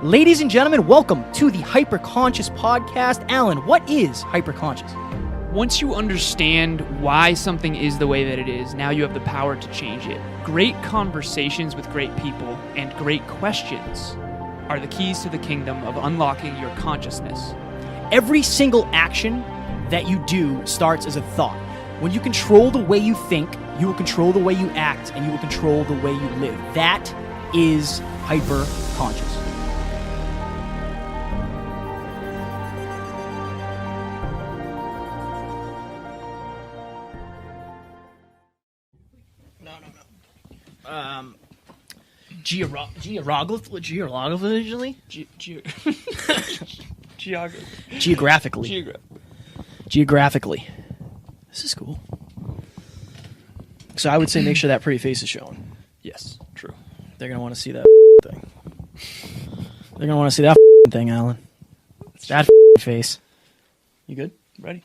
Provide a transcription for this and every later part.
Ladies and gentlemen, welcome to the Hyperconscious Podcast. Alan, what is hyperconscious? Once you understand why something is the way that it is, now you have the power to change it. Great conversations with great people and great questions are the keys to the kingdom of unlocking your consciousness. Every single action that you do starts as a thought. When you control the way you think, you will control the way you act, and you will control the way you live. That is hyperconscious. Geographically. This is cool. So I would say make sure that pretty face is showing. Yes, true. They're going to want to see that thing. They're going to want to see that thing, Alan. That face. You good? Ready?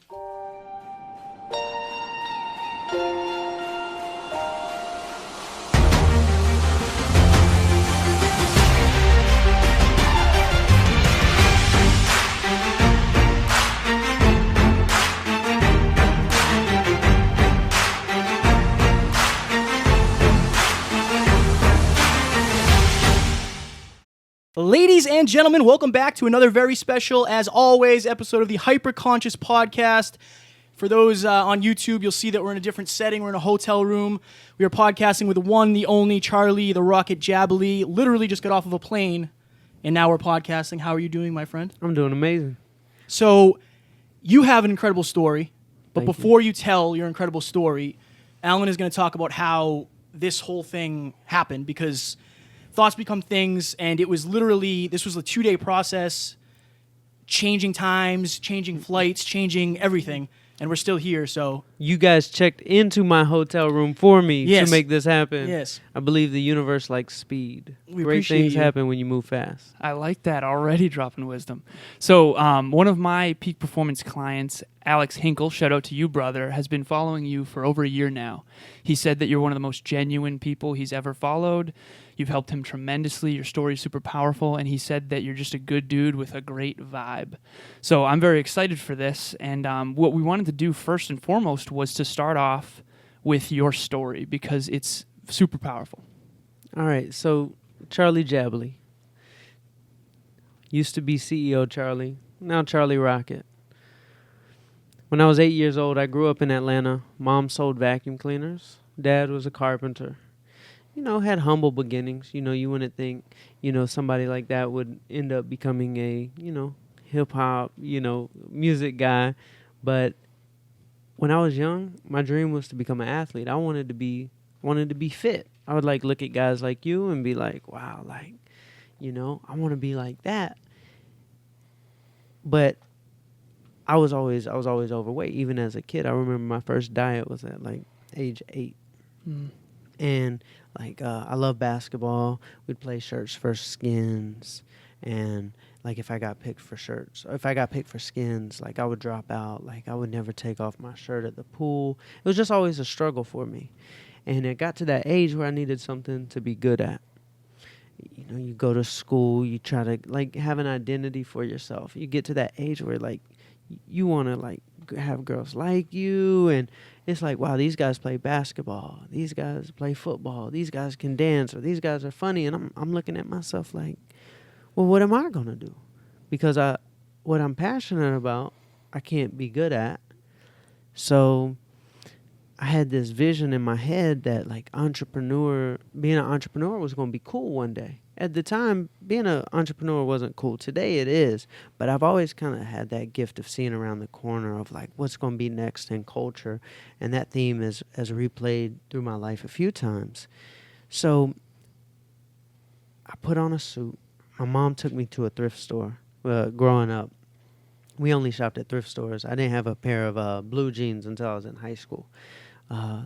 Ladies and gentlemen, welcome back to another very special, as always, episode of the Hyperconscious Podcast. For those on YouTube, you'll see that we're in a different setting. We're in a hotel room. We are podcasting with the one, the only Charlie, the Rocket Jabaley. Literally just got off of a plane, and now we're podcasting. How are you doing, my friend? I'm doing amazing. So, you have an incredible story, but before you tell your incredible story, Alan is going to talk about how this whole thing happened, because thoughts become things, and it was literally, this was a 2-day process, changing times, changing flights, changing everything, and we're still here, so. You guys checked into my hotel room for me Yes. to make this happen. Yes. I believe the universe likes speed. We Great appreciate things you. happen when you move fast. I like that, already dropping wisdom. So one of my peak performance clients, Alex Hinkle, shout out to you, brother, has been following you for over a year now. He said that you're one of the most genuine people he's ever followed. You've helped him tremendously. Your story is super powerful. And he said that you're just a good dude with a great vibe. So I'm very excited for this. And what we wanted to do first and foremost was to start off with your story, because it's super powerful. All right, so Charlie Jabaley. Used to be CEO Charlie, now Charlie Rocket. When I was 8 years old, I grew up in Atlanta. Mom sold vacuum cleaners. Dad was a carpenter. Had humble beginnings. You wouldn't think, somebody like that would end up becoming a, hip-hop, music guy. But when I was young, my dream was to become an athlete. I wanted to be fit. I would look at guys like you and be like, wow, I want to be like that. But I was always overweight, even as a kid. I remember my first diet was at age 8. And I love basketball. We'd play shirts for skins, and if I got picked for shirts, or if I got picked for skins, I would drop out. I would never take off my shirt at the pool. It was just always a struggle for me. And it got to that age where I needed something to be good at. You go to school, you try to have an identity for yourself. You get to that age where you want to have girls like you, and it's wow, these guys play basketball, these guys play football, these guys can dance, or these guys are funny, and I'm looking at myself well, what am I gonna do? Because what I'm passionate about, I can't be good at. So I had this vision in my head that being an entrepreneur was gonna be cool one day. At the time, being an entrepreneur wasn't cool. Today it is, but I've always kind of had that gift of seeing around the corner of what's going to be next in culture, and that theme has replayed through my life a few times. So I put on a suit. My mom took me to a thrift store. Growing up, we only shopped at thrift stores. I didn't have a pair of blue jeans until I was in high school.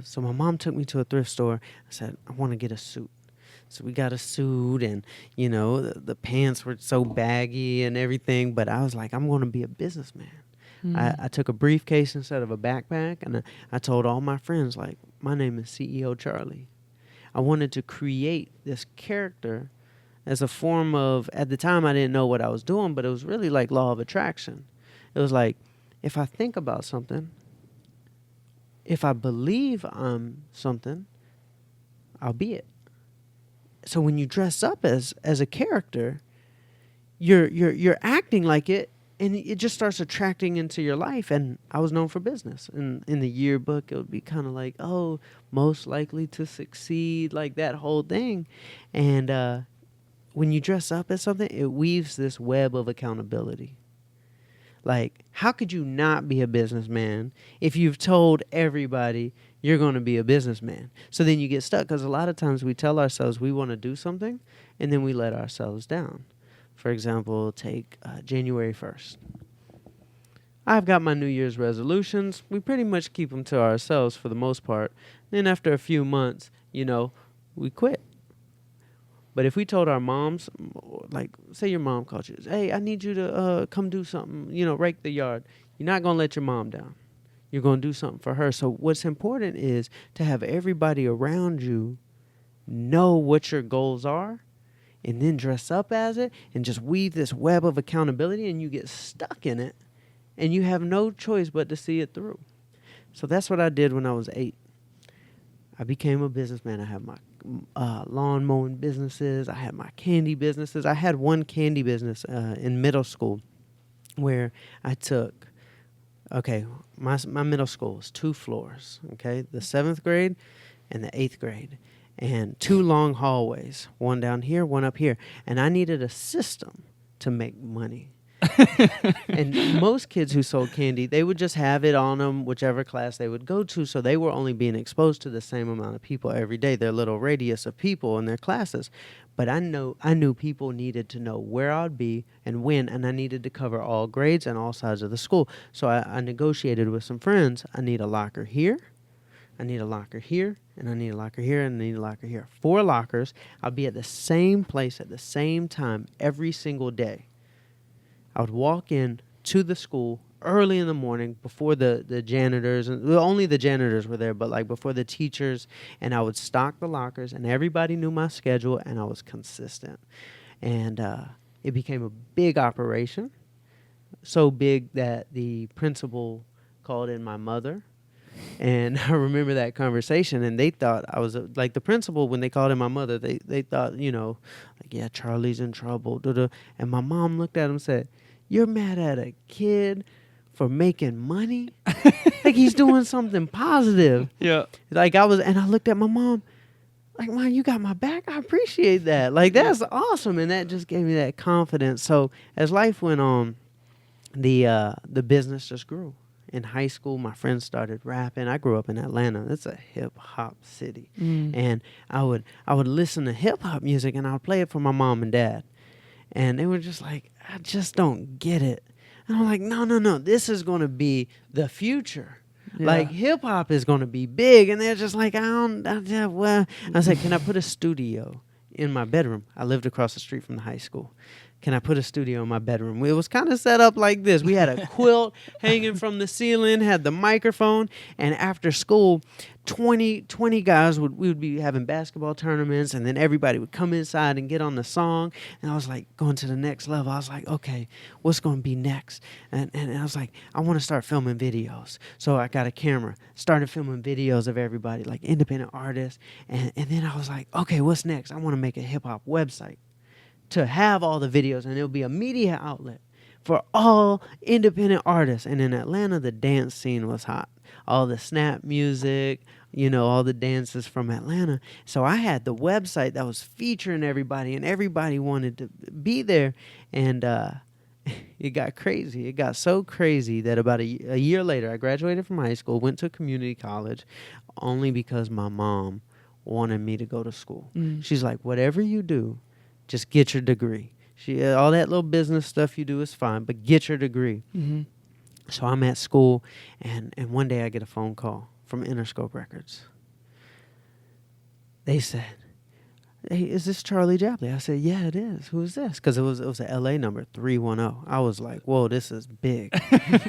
So my mom took me to a thrift store. I said, I want to get a suit. So we got a suit, and, the pants were so baggy and everything. But I was I'm going to be a businessman. I took a briefcase instead of a backpack, and I told all my friends, my name is CEO Charlie. I wanted to create this character as a form of, at the time I didn't know what I was doing, but it was really like law of attraction. It was like, if I think about something, if I believe I'm something, I'll be it. So when you dress up as a character, you're acting like it, and it just starts attracting into your life. And I was known for business. And in the yearbook, it would be kind of like, oh, most likely to succeed, like that whole thing. And when you dress up as something, it weaves this web of accountability. Like, how could you not be a businessman if you've told everybody you're going to be a businessman? So then you get stuck, because a lot of times we tell ourselves we want to do something, and then we let ourselves down. For example, take January 1st. I've got my New Year's resolutions. We pretty much keep them to ourselves for the most part. Then after a few months, we quit. But if we told our moms, like, say your mom called you, hey, I need you to come do something, rake the yard. You're not going to let your mom down. You're going to do something for her. So what's important is to have everybody around you know what your goals are, and then dress up as it and just weave this web of accountability, and you get stuck in it, and you have no choice but to see it through. So that's what I did when I was 8. I became a businessman. I had my lawn mowing businesses. I had my candy businesses. I had one candy business in middle school where I took, my middle school was 2 floors, the 7th grade and the 8th grade, and 2 long hallways, one down here, one up here. And I needed a system to make money. And most kids who sold candy, they would just have it on them, whichever class they would go to. So they were only being exposed to the same amount of people every day, their little radius of people in their classes. But I knew people needed to know where I'd be and when, and I needed to cover all grades and all sides of the school. So I negotiated with some friends. I need a locker here, I need a locker here, and I need a locker here, and I need a locker here. 4 lockers. I'll be at the same place at the same time every single day. I would walk in to the school early in the morning before the janitors, and only the janitors were there, but like before the teachers, and I would stock the lockers, and everybody knew my schedule, and I was consistent. And it became a big operation, so big that the principal called in my mother. And I remember that conversation, and they thought I was like the principal. When they called in my mother, they thought, yeah, Charlie's in trouble. And my mom looked at him and said, "You're mad at a kid for making money? Like he's doing something positive." Yeah. Like I looked at my mom, like, "Mom, you got my back. I appreciate that. Like that's awesome." And that just gave me that confidence. So as life went on, the business just grew. In high school, my friends started rapping. I grew up in Atlanta. It's a hip hop city. And I would listen to hip hop music, and I would play it for my mom and dad. And they were just like, "I just don't get it." And I'm like, no, this is going to be the future. Yeah. Like hip hop is going to be big. And they're just like, well. I said, "Can I put a studio in my bedroom?" I lived across the street from the high school. "Can I put a studio in my bedroom?" It was kind of set up like this. We had a quilt hanging from the ceiling, had the microphone, and after school, 20 guys we would be having basketball tournaments, and then everybody would come inside and get on the song. And I was like going to the next level. I was like, okay, what's going to be next? And I was like, I want to start filming videos. So I got a camera, started filming videos of everybody, like independent artists. And then I was like, okay, what's next? I want to make a hip-hop website to have all the videos, and it'll be a media outlet for all independent artists. And in Atlanta, the dance scene was hot. All the snap music, all the dances from Atlanta. So I had the website that was featuring everybody, and everybody wanted to be there. And it got crazy. It got so crazy that about a year later, I graduated from high school, went to community college, only because my mom wanted me to go to school. She's like, "Whatever you do, just get your degree. All that little business stuff you do is fine, but get your degree." So I'm at school, and one day I get a phone call from Interscope Records. They said, hey, is this Charlie Jabaley? I said, yeah, it is. Who is this? Because it was an LA number, 310. I was like, whoa, this is big.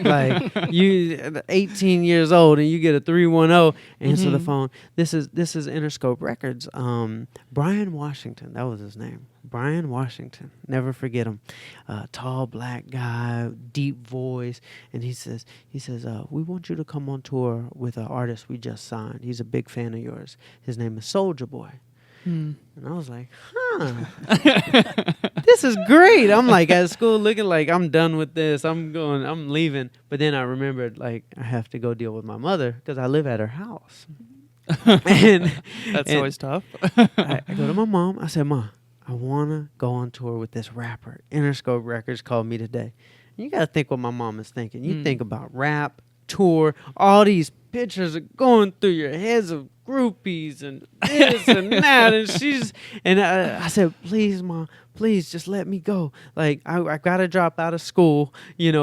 Like, you 18 years old and you get a 310, answer the phone. This is Interscope Records. Brian Washington, that was his name. Brian Washington, never forget him. Tall black guy, deep voice, and he says, we want you to come on tour with an artist we just signed. He's a big fan of yours. His name is Soulja Boy. And I was like, this is great. I'm like at school looking like I'm done with this. I'm leaving. But then I remembered, like, I have to go deal with my mother because I live at her house. and That's always tough. I go to my mom. I said, Ma, I want to go on tour with this rapper. Interscope Records called me today. And you got to think what my mom is thinking. You think about rap, tour, all these pictures are going through your heads of groupies and this and that. And I said, please, Mom, please just let me go. Like, I got to drop out of school,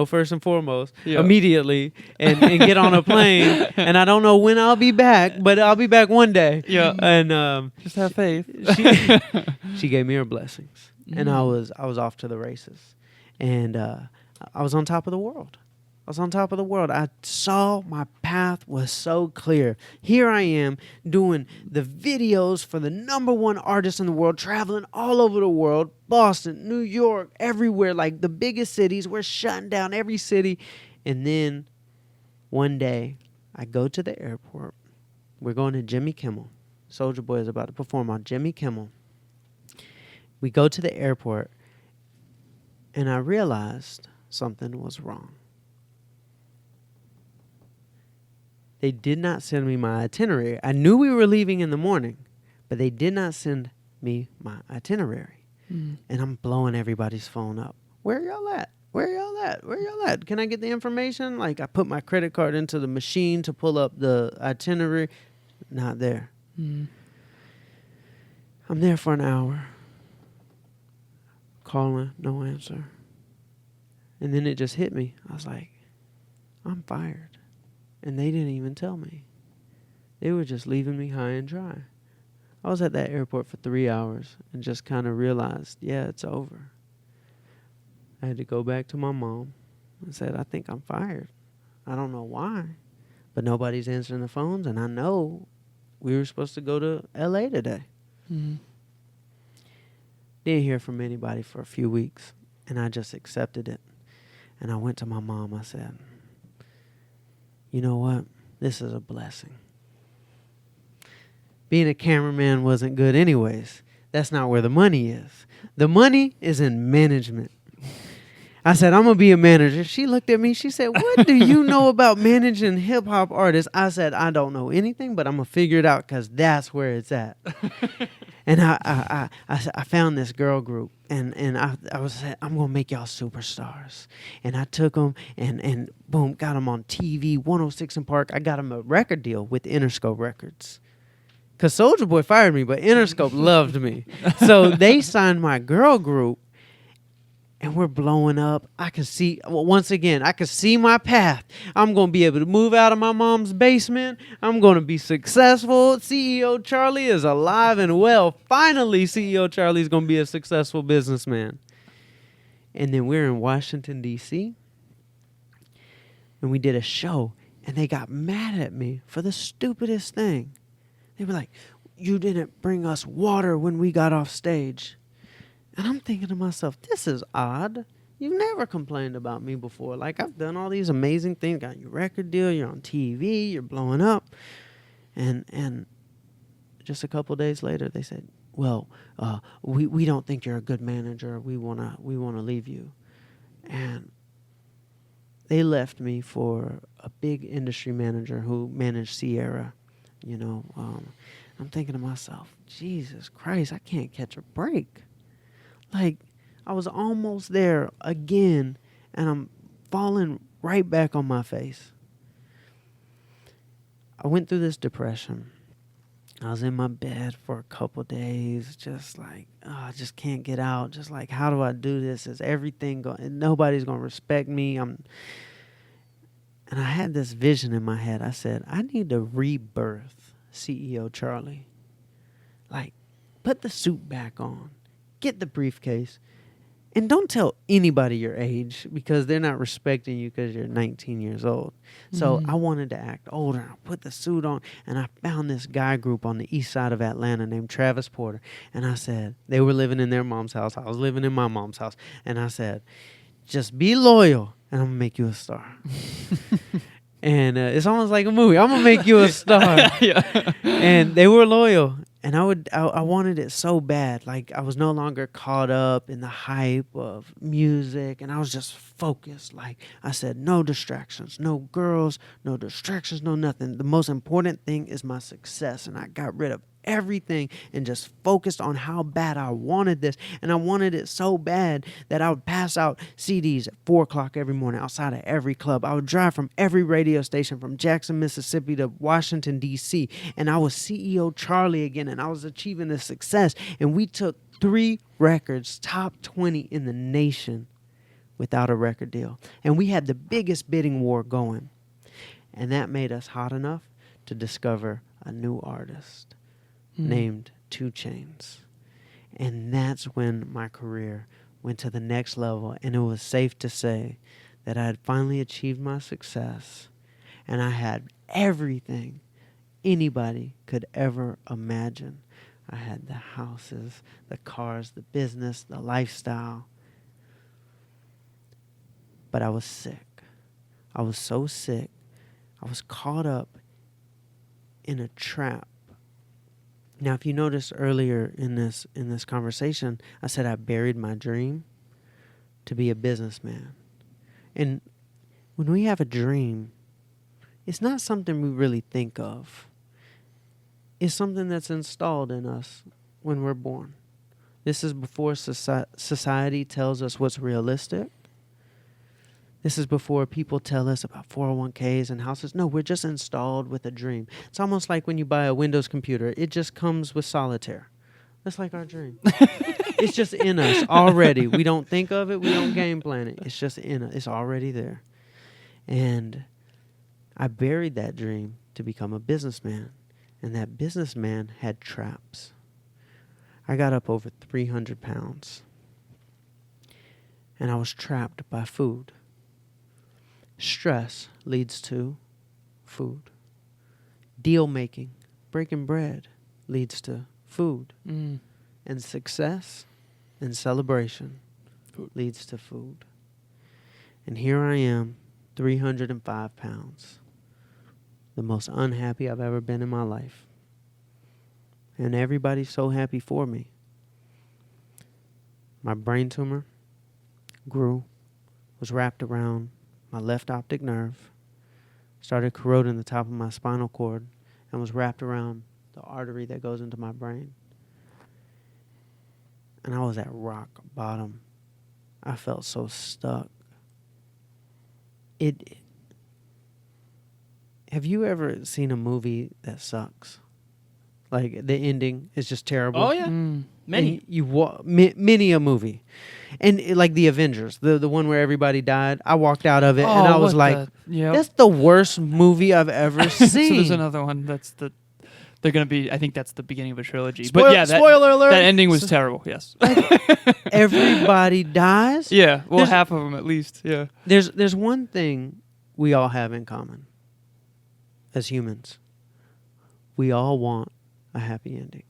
first and foremost, immediately and get on a plane. And I don't know when I'll be back, but I'll be back one day. Yeah. And just have faith. She gave me her blessings. And I was off to the races. And I was on top of the world. I saw my path was so clear. Here I am doing the videos for the #1 artist in the world, traveling all over the world, Boston, New York, everywhere, like the biggest cities. We're shutting down every city. And then one day I go to the airport. We're going to Jimmy Kimmel. Soulja Boy is about to perform on Jimmy Kimmel. We go to the airport and I realized something was wrong. They did not send me my itinerary. I knew we were leaving in the morning, but they did not send me my itinerary. And I'm blowing everybody's phone up. Where y'all at? Where y'all at? Where y'all at? Can I get the information? Like, I put my credit card into the machine to pull up the itinerary. Not there. I'm there for an hour. Calling, no answer. And then it just hit me. I was like, I'm fired. And they didn't even tell me. They were just leaving me high and dry. I was at that airport for 3 hours and just kind of realized, yeah, it's over. I had to go back to my mom and said, I think I'm fired. I don't know why, but nobody's answering the phones, and I know we were supposed to go to LA today. Didn't hear from anybody for a few weeks, and I just accepted it. And I went to my mom. I said, you know what? This is a blessing. Being a cameraman wasn't good anyways. That's not where the money is. The money is in management. I said, I'm going to be a manager. She looked at me. She said, what do you know about managing hip-hop artists? I said, I don't know anything, but I'm going to figure it out because that's where it's at. And I found this girl group, and I said, I'm going to make y'all superstars. And I took them and boom, got them on TV, 106 in Park. I got them a record deal with Interscope Records. Because Soulja Boy fired me, but Interscope loved me. So they signed my girl group. And we're blowing up. I can see, once again, I can see my path. I'm going to be able to move out of my mom's basement. I'm going to be successful. CEO Charlie is alive and well. Finally, CEO Charlie is going to be a successful businessman. And then we're in Washington, D.C. And we did a show. And they got mad at me for the stupidest thing. They were like, you didn't bring us water when we got off stage. And I'm thinking to myself, this is odd. You've never complained about me before. Like, I've done all these amazing things. Got your record deal. You're on TV. You're blowing up. And just a couple days later, they said, well, we don't think you're a good manager. We wanna leave you. And they left me for a big industry manager who managed Sierra. I'm thinking to myself, Jesus Christ, I can't catch a break. Like, I was almost there again, and I'm falling right back on my face. I went through this depression. I was in my bed for a couple days, just like, I just can't get out. Just like, how do I do this? Is everything going? Nobody's going to respect me. And I had this vision in my head. I said, I need to rebirth CEO Charlie. Like, put the suit back on, get the briefcase, and don't tell anybody your age because they're not respecting you because you're 19 years old. So I wanted to act older. I put the suit on, and I found this guy group on the east side of Atlanta named Travis Porter. And I said, they were living in their mom's house. I was living in my mom's house. And I said, just be loyal, and I'm going to make you a star. And it's almost like a movie. I'm going to make you a star. Yeah. And they were loyal. And I wanted it so bad. Like, I was no longer caught up in the hype of music, and I was just focused. Like, I said, no distractions, no girls, no distractions, no nothing. The most important thing is my success, and I got rid of everything and just focused on how bad I wanted this. And I wanted it so bad that I would pass out CDs at 4 o'clock every morning outside of every club. I would drive from every radio station from Jackson, Mississippi to Washington, D.C. And I was CEO Charlie again, and I was achieving this success. And we took 3 records, top 20 in the nation, without a record deal. And we had the biggest bidding war going. And that made us hot enough to discover a new artist named 2 Chainz. And that's when my career went to the next level, and it was safe to say that I had finally achieved my success, and I had everything anybody could ever imagine. I had the houses, the cars, the business, the lifestyle. But I was sick. I was so sick. I was caught up in a trap. Now, if you noticed earlier in this conversation, I said I buried my dream to be a businessman. And when we have a dream, it's not something we really think of. It's something that's installed in us when we're born. This is before society tells us what's realistic. This is before people tell us about 401ks and houses. No, we're just installed with a dream. It's almost like when you buy a Windows computer. It just comes with solitaire. That's like our dream. It's just in us already. We don't think of it. We don't game plan it. It's just in us. It's already there. And I buried that dream to become a businessman. And that businessman had traps. I got up over 300 pounds. And I was trapped by food. Stress leads to food. Deal making, breaking bread, leads to food. And success and celebration leads to food. And here I am, 305 pounds. The most unhappy I've ever been in my life. And everybody's so happy for me. My brain tumor grew, was wrapped around my left optic nerve, started corroding the top of my spinal cord, and was wrapped around the artery that goes into my brain. And I was at rock bottom. I felt so stuck. Have you ever seen a movie that sucks? Like, the ending is just terrible. Oh, yeah. Many. Many a movie. And like the Avengers, the one where everybody died, I walked out of it and I was like, that's the worst movie I've ever seen. So there's another one they're going to be, I think that's the beginning of a trilogy. Spoiler alert. That ending was terrible, yes. Everybody dies? Yeah, well, half of them at least, yeah. There's one thing we all have in common as humans. We all want a happy ending.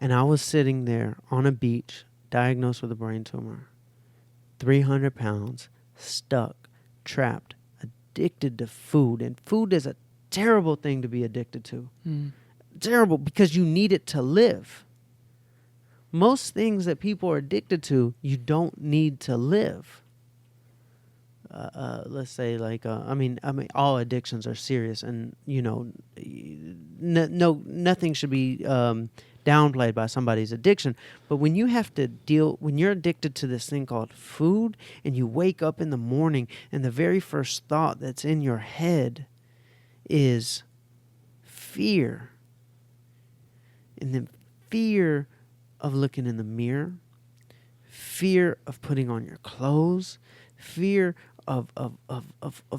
And I was sitting there on a beach, diagnosed with a brain tumor, 300 pounds, stuck, trapped, addicted to food. And food is a terrible thing to be addicted to. Terrible, because you need it to live. Most things that people are addicted to, you don't need to live. Let's say I mean, all addictions are serious, and nothing should be downplayed by somebody's addiction. But when you have to when you're addicted to this thing called food, and you wake up in the morning, and the very first thought that's in your head is fear, and then fear of looking in the mirror, fear of putting on your clothes, fear of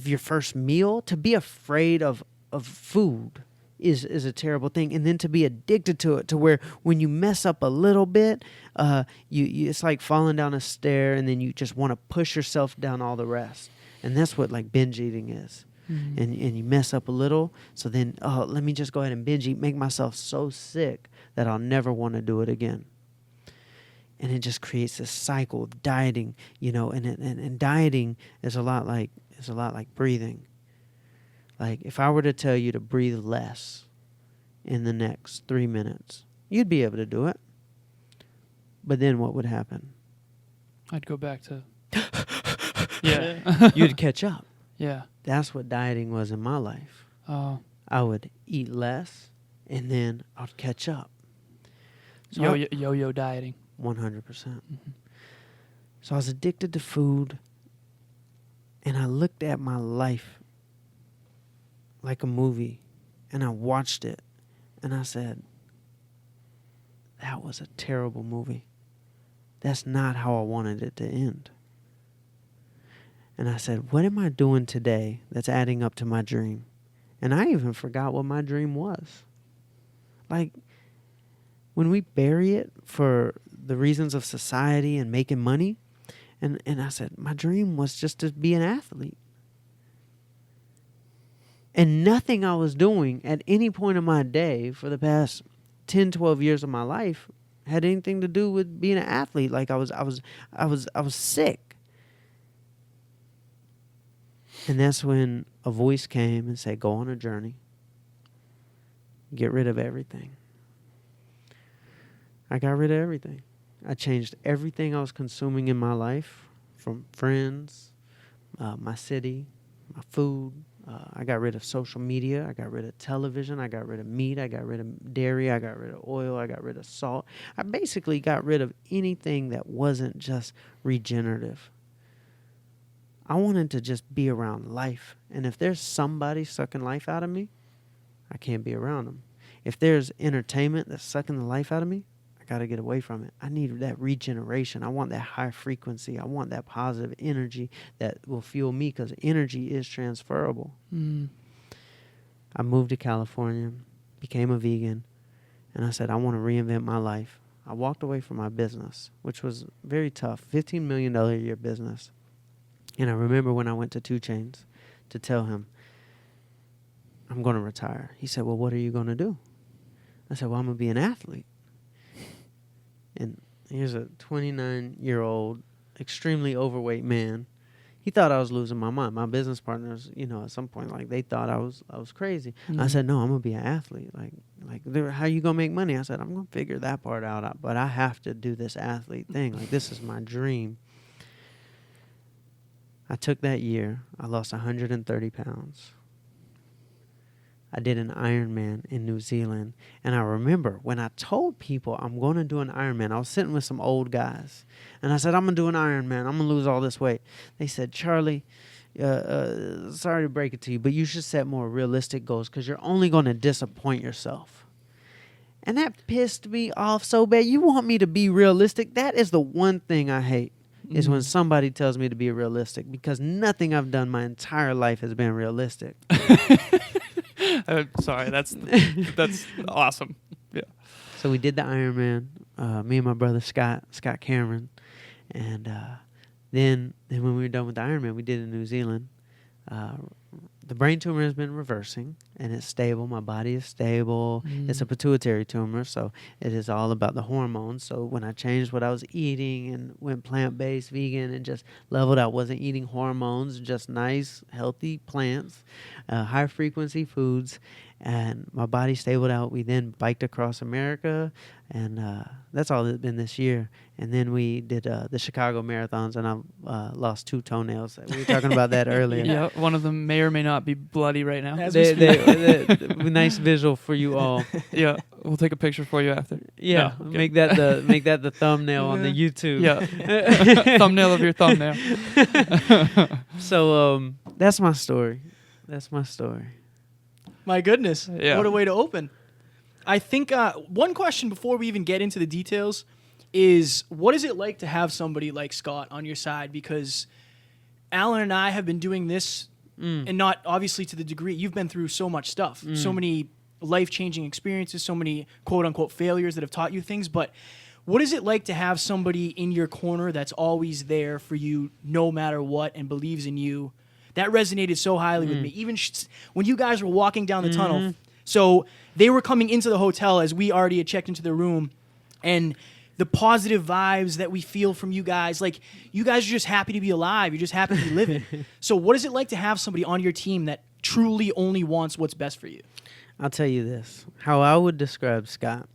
your first meal. To be afraid of food is a terrible thing. And then to be addicted to it, to where when you mess up a little bit, you it's like falling down a stair, and then you just want to push yourself down all the rest. And that's what like binge eating is. And you mess up a little, so then, let me just go ahead and binge eat, make myself so sick that I'll never want to do it again. And it just creates this cycle of dieting, and dieting is a lot like breathing. Like if I were to tell you to breathe less in the next 3 minutes, you'd be able to do it. But then what would happen? I'd go back to You'd catch up. Yeah. That's what dieting was in my life. Oh. I would eat less, and then I'd catch up. So Yo-yo dieting. 100%. So I was addicted to food, and I looked at my life like a movie, and I watched it, and I said, that was a terrible movie. That's not how I wanted it to end. And I said, what am I doing today that's adding up to my dream? And I even forgot what my dream was. Like, when we bury it for the reasons of society and making money, and I said, my dream was just to be an athlete. And nothing I was doing at any point in my day for the past 10, 12 years of my life had anything to do with being an athlete. Like I was sick. And that's when a voice came and said, go on a journey. Get rid of everything. I got rid of everything. I changed everything I was consuming in my life, from friends, my city, my food. I got rid of social media. I got rid of television. I got rid of meat. I got rid of dairy. I got rid of oil. I got rid of salt. I basically got rid of anything that wasn't just regenerative. I wanted to just be around life. And if there's somebody sucking life out of me, I can't be around them. If there's entertainment that's sucking the life out of me, I got to get away from it. I need that regeneration. I want that high frequency. I want that positive energy that will fuel me, because energy is transferable. I moved to California, became a vegan, and I said, I want to reinvent my life. I walked away from my business, which was very tough, $15 million a year business. And I remember when I went to 2 Chainz to tell him, I'm going to retire. He said, well, what are you going to do? I said, well, I'm going to be an athlete. And here's a 29-year-old, extremely overweight man. He thought I was losing my mind. My business partners, at some point, like, they thought I was crazy. I said, no, I'm going to be an athlete. Like, how you going to make money? I said, I'm going to figure that part out, but I have to do this athlete thing. Like, this is my dream. I took that year. I lost 130 pounds. I did an Ironman in New Zealand. And I remember when I told people I'm going to do an Ironman, I was sitting with some old guys. And I said, I'm going to do an Ironman. I'm going to lose all this weight. They said, Charlie, sorry to break it to you, but you should set more realistic goals, because you're only going to disappoint yourself. And that pissed me off so bad. You want me to be realistic? That is the one thing I hate. Is when somebody tells me to be realistic, because nothing I've done my entire life has been realistic. Sorry, that's awesome. Yeah. So we did the Ironman, me and my brother Scott Cameron, and then when we were done with the Ironman, we did it in New Zealand. The brain tumor has been reversing, and it's stable. My body is stable. It's a pituitary tumor, so it is all about the hormones. So when I changed what I was eating and went plant-based, vegan, and just leveled out, wasn't eating hormones, just nice, healthy plants, high-frequency foods, and my body stabled out. We then biked across America, and that's all it's been this year. And then we did the Chicago marathons, and I lost 2 toenails. We were talking about that earlier. Yeah, one of them may or may not be bloody right now. Nice visual for you all. Yeah, we'll take a picture for you after. Yeah, No, make that the thumbnail on the YouTube. Yeah, thumbnail of your thumbnail. So that's my story. My goodness. Yeah. What a way to open. I think one question before we even get into the details is, what is it like to have somebody like Scott on your side? Because Alan and I have been doing this, and not obviously to the degree you've been through so much stuff, so many life-changing experiences, so many quote-unquote failures that have taught you things, but what is it like to have somebody in your corner that's always there for you no matter what and believes in you? That resonated so highly with me. Even when you guys were walking down the tunnel, so they were coming into the hotel as we already had checked into the room, and the positive vibes that we feel from you guys, like you guys are just happy to be alive. You're just happy to be living. So what is it like to have somebody on your team that truly only wants what's best for you? I'll tell you this, how I would describe Scott.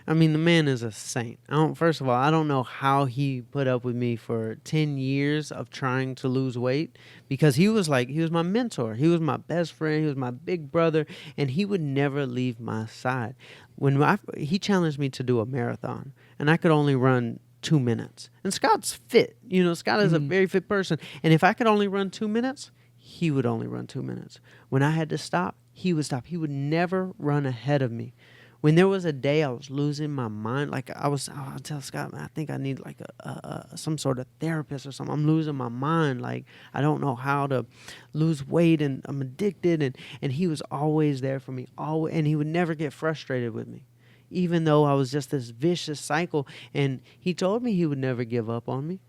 I mean, the man is a saint. First of all, I don't know how he put up with me for 10 years of trying to lose weight, because he was my mentor. He was my best friend. He was my big brother, and he would never leave my side. He challenged me to do a marathon, and I could only run 2 minutes. And Scott's fit. Scott is a very fit person. And if I could only run 2 minutes, he would only run 2 minutes. When I had to stop, he would stop. He would never run ahead of me. When there was a day I was losing my mind, like I'll tell Scott, man, I think I need like some sort of therapist or something. I'm losing my mind. Like, I don't know how to lose weight, and I'm addicted. And he was always there for me. And he would never get frustrated with me, even though I was just this vicious cycle. And he told me he would never give up on me.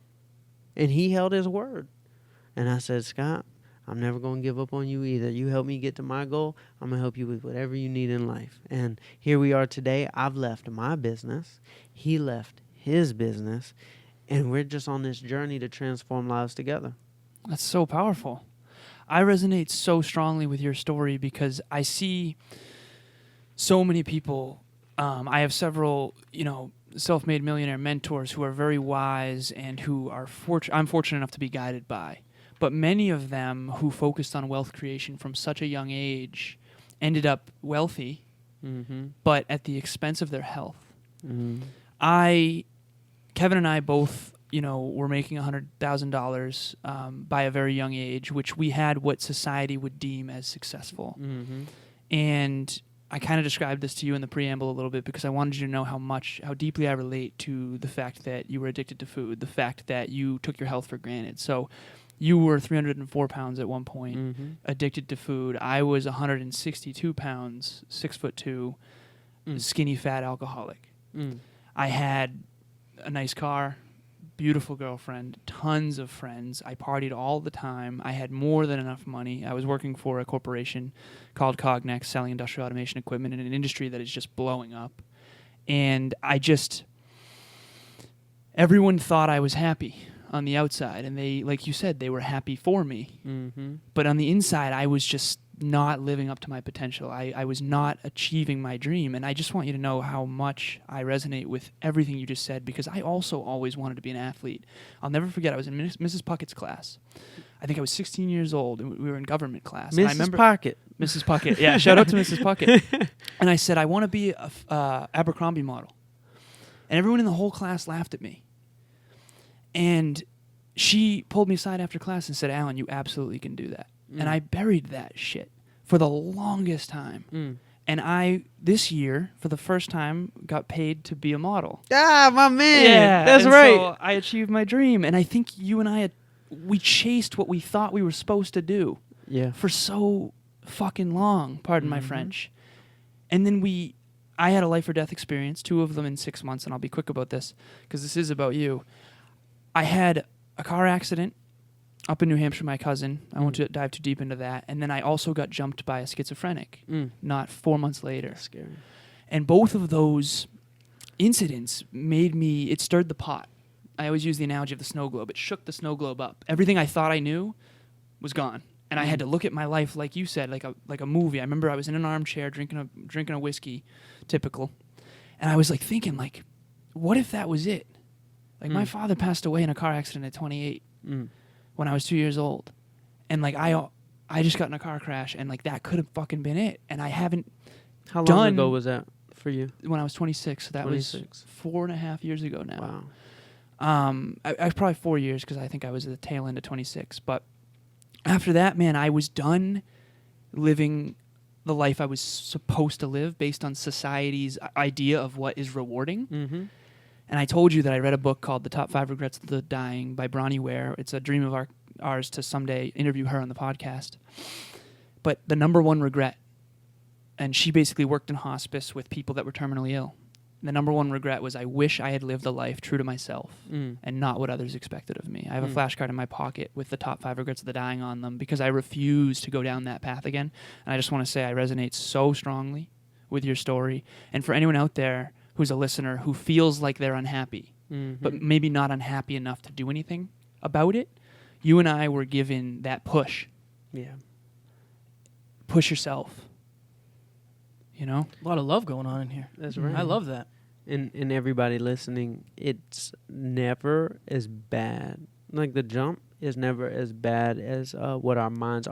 And he held his word. And I said, Scott, I'm never going to give up on you either. You help me get to my goal, I'm going to help you with whatever you need in life. And here we are today. I've left my business. He left his business. And we're just on this journey to transform lives together. That's so powerful. I resonate so strongly with your story because I see so many people. I have several, self-made millionaire mentors who are very wise and who are I'm fortunate enough to be guided by. But many of them who focused on wealth creation from such a young age ended up wealthy, but at the expense of their health. Kevin and I both, were making $100,000 by a very young age, which we had what society would deem as successful. And I kind of described this to you in the preamble a little bit because I wanted you to know how deeply I relate to the fact that you were addicted to food, the fact that you took your health for granted. So you were 304 pounds at one point, addicted to food. I was 162 pounds, 6'2", skinny, fat alcoholic. I had a nice car, beautiful girlfriend, tons of friends. I partied all the time. I had more than enough money. I was working for a corporation called Cognex, selling industrial automation equipment in an industry that is just blowing up. And everyone thought I was happy on the outside, and they, like you said, they were happy for me. But on the inside, I was just not living up to my potential. I was not achieving my dream, and I just want you to know how much I resonate with everything you just said, because I also always wanted to be an athlete. I'll never forget, I was in Mrs. Puckett's class. I think I was 16 years old, and we were in government class. Mrs. And I remember Puckett. Mrs. Puckett, yeah, shout out to Mrs. Puckett. And I said, I want to be a Abercrombie model. And everyone in the whole class laughed at me. And she pulled me aside after class and said, Alan, you absolutely can do that. And I buried that shit for the longest time. And this year, for the first time, got paid to be a model. Ah, my man. Yeah, that's and right. So I achieved my dream. And I think you and I, we chased what we thought we were supposed to do for so fucking long, pardon my French. And then I had a life or death experience, 2 of them in 6 months, and I'll be quick about this because this is about you. I had a car accident up in New Hampshire, my cousin. I won't dive too deep into that. And then I also got jumped by a schizophrenic not 4 months later. That's scary. And both of those incidents it stirred the pot. I always use the analogy of the snow globe. It shook the snow globe up. Everything I thought I knew was gone. And I had to look at my life, like you said, like a movie. I remember I was in an armchair drinking a whiskey, typical. And I was like thinking, like, what if that was it? Like, my father passed away in a car accident at 28 when I was 2 years old. And, like, I just got in a car crash, and, like, that could have fucking been it. And I haven't How long ago was that for you? When I was 26. So that 26. was 4.5 years ago now. Wow. I probably 4 years because I think I was at the tail end of 26. But after that, man, I was done living the life I was supposed to live based on society's idea of what is rewarding. And I told you that I read a book called The Top 5 Regrets of the Dying by Bronnie Ware. It's a dream of ours to someday interview her on the podcast. But the number one regret and she basically worked in hospice with people that were terminally ill. The number one regret was I wish I had lived a life true to myself and not what others expected of me. I have a flashcard in my pocket with the top 5 regrets of the dying on them because I refuse to go down that path again. And I just want to say I resonate so strongly with your story. And for anyone out there who's a listener who feels like they're unhappy, but maybe not unhappy enough to do anything about it, you and I were given that push. Yeah. Push yourself. You know? A lot of love going on in here. That's right. I love that. And everybody listening, it's never as bad. Like the jump is never as bad as what our minds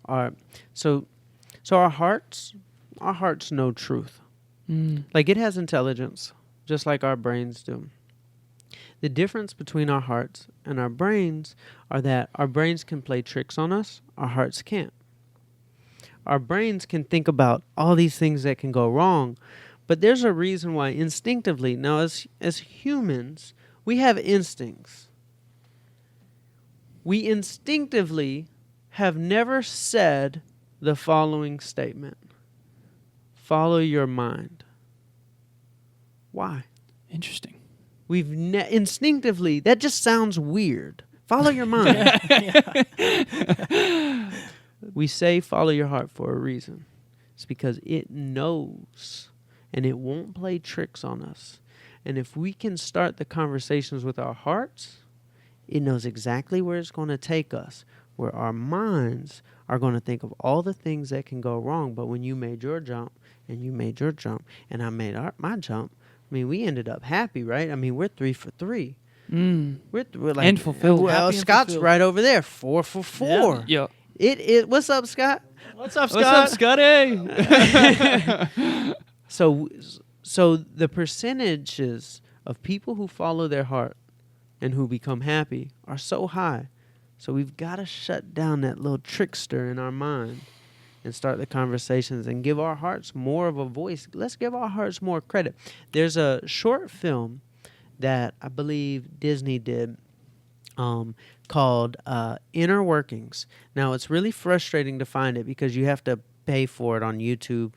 are. So our hearts know truth. Like it has intelligence, just like our brains do. The difference between our hearts and our brains are that our brains can play tricks on us, our hearts can't. Our brains can think about all these things that can go wrong, but there's a reason why instinctively, now as humans, we have instincts. We instinctively have never said the following statement: follow your mind. Why? Interesting. We've instinctively, that just sounds weird. Follow your mind. We say follow your heart for a reason. It's because it knows and it won't play tricks on us. And if we can start the conversations with our hearts, it knows exactly where it's going to take us, where our minds are going to think of all the things that can go wrong. But when you made your jump and you made your jump and I made my jump, I mean, we ended up happy, right? I mean, we're 3 for 3. We're like, and fulfilled. Well, Happy and Scott's fulfilled. right over there, 4 for 4. Yeah. It. What's up, Scott? What's up, What's up, Scotty? So the percentages of people who follow their heart and who become happy are so high. So we've got to shut down that little trickster in our mind and start the conversations and give our hearts more of a voice. Let's give our hearts more credit. There's a short film that I believe Disney did called Inner Workings. Now, it's really frustrating to find it because you have to pay for it on YouTube.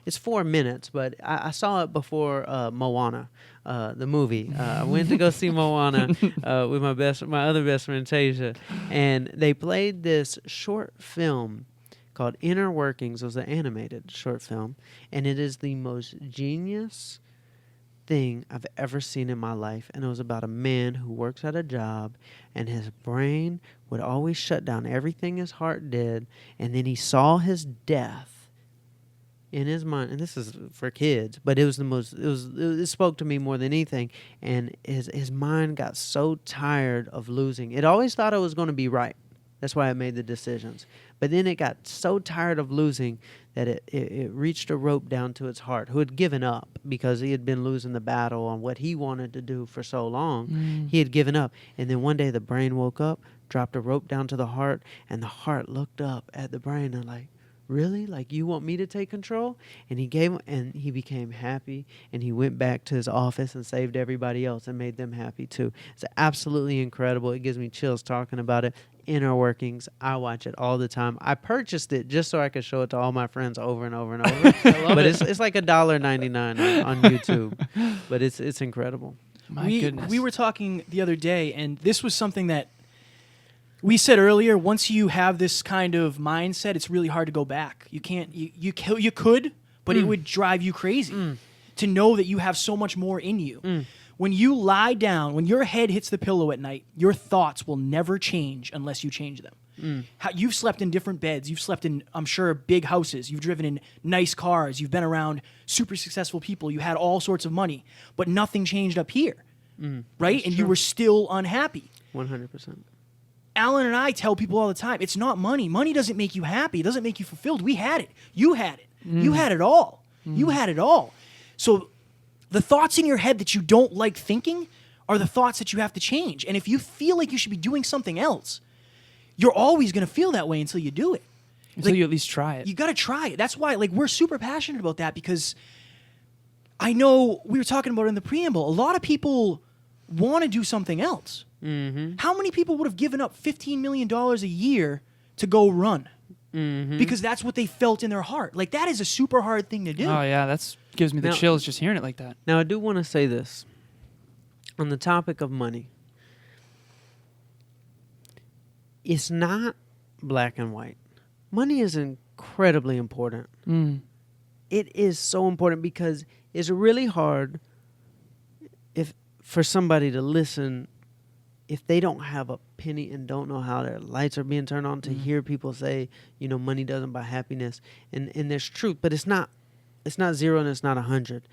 It's 4 minutes, but I saw it before Moana, the movie. I went to go see Moana with my other best friend Tasia, and they played this short film called Inner Workings. It was an animated short film, and it is the most genius thing I've ever seen in my life. And it was about a man who works at a job, and his brain would always shut down everything his heart did, and then he saw his death in his mind. And this is for kids, but it spoke to me more than anything. And his mind got so tired of losing. It always thought it was going to be right. That's why it made the decisions. But then it got so tired of losing that it reached a rope down to its heart, who had given up because he had been losing the battle on what he wanted to do for so long. He had given up. And then one day the brain woke up, dropped a rope down to the heart, and the heart looked up at the brain and like, really? Like, you want me to take control? And he became happy, and he went back to his office and saved everybody else and made them happy too. It's absolutely incredible. It gives me chills talking about it. Inner Workings. I watch it all the time. I purchased it just so I could show it to all my friends over and over and over. But it's like $1.99 on YouTube. But it's incredible. My goodness. We were talking the other day, and this was something that we said earlier. Once you have this kind of mindset, it's really hard to go back. You can't. You could, but it would drive you crazy to know that you have so much more in you. When you lie down, when your head hits the pillow at night, your thoughts will never change unless you change them. You've slept in different beds. You've slept in, I'm sure, big houses. You've driven in nice cars. You've been around super successful people. You had all sorts of money, but nothing changed up here, right? And you were still unhappy. 100%. Alan and I tell people all the time, it's not money. Money doesn't make you happy. It doesn't make you fulfilled. We had it. You had it. You had it all. You had it all. So the thoughts in your head that you don't like thinking are the thoughts that you have to change. And if you feel like you should be doing something else, you're always going to feel that way until you do it. Until you at least try it. You got to try it. That's why we're super passionate about that, because I know we were talking about it in the preamble. A lot of people want to do something else. How many people would have given up $15 million a year to go run? because that's what they felt in their heart. Like, that is a super hard thing to do. Oh yeah, that's gives me the Now- chills just hearing it like that. Now, I do want to say this. On the topic of money, it's not black and white. Money is incredibly important. It is so important because it's really hard for somebody to listen if they don't have a penny and don't know how their lights are being turned on, to hear people say, money doesn't buy happiness. And there's truth, but it's not 0 and it's not 100.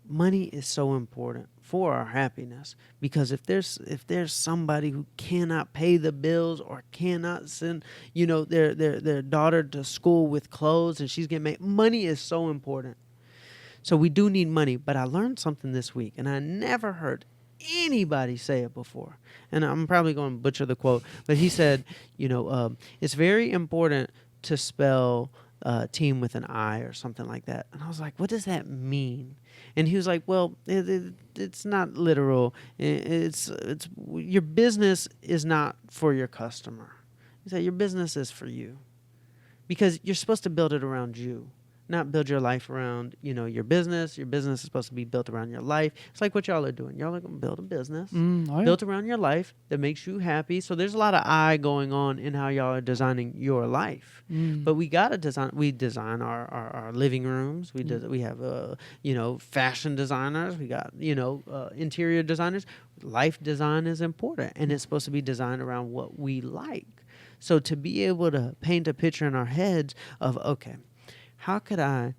Money is so important for our happiness, because if there's somebody who cannot pay the bills or cannot send their daughter to school with clothes and she's getting made, money is so important. So we do need money. But I learned something this week, and I never heard anybody say it before, and I'm probably going to butcher the quote, but he said, it's very important to spell team with an I or something like that. And I was like, what does that mean? And he was like, well, it's not literal. It's your business is not for your customer. He said your business is for you, because you're supposed to build it around you, not build your life around, your business. Your business is supposed to be built around your life. It's like what y'all are doing. Y'all are going to build a business built around your life that makes you happy. So there's a lot of I going on in how y'all are designing your life. But we got to design. We design our living rooms. We have fashion designers. We got interior designers. Life design is important, and it's supposed to be designed around what we like. So to be able to paint a picture in our heads of, okay, how could I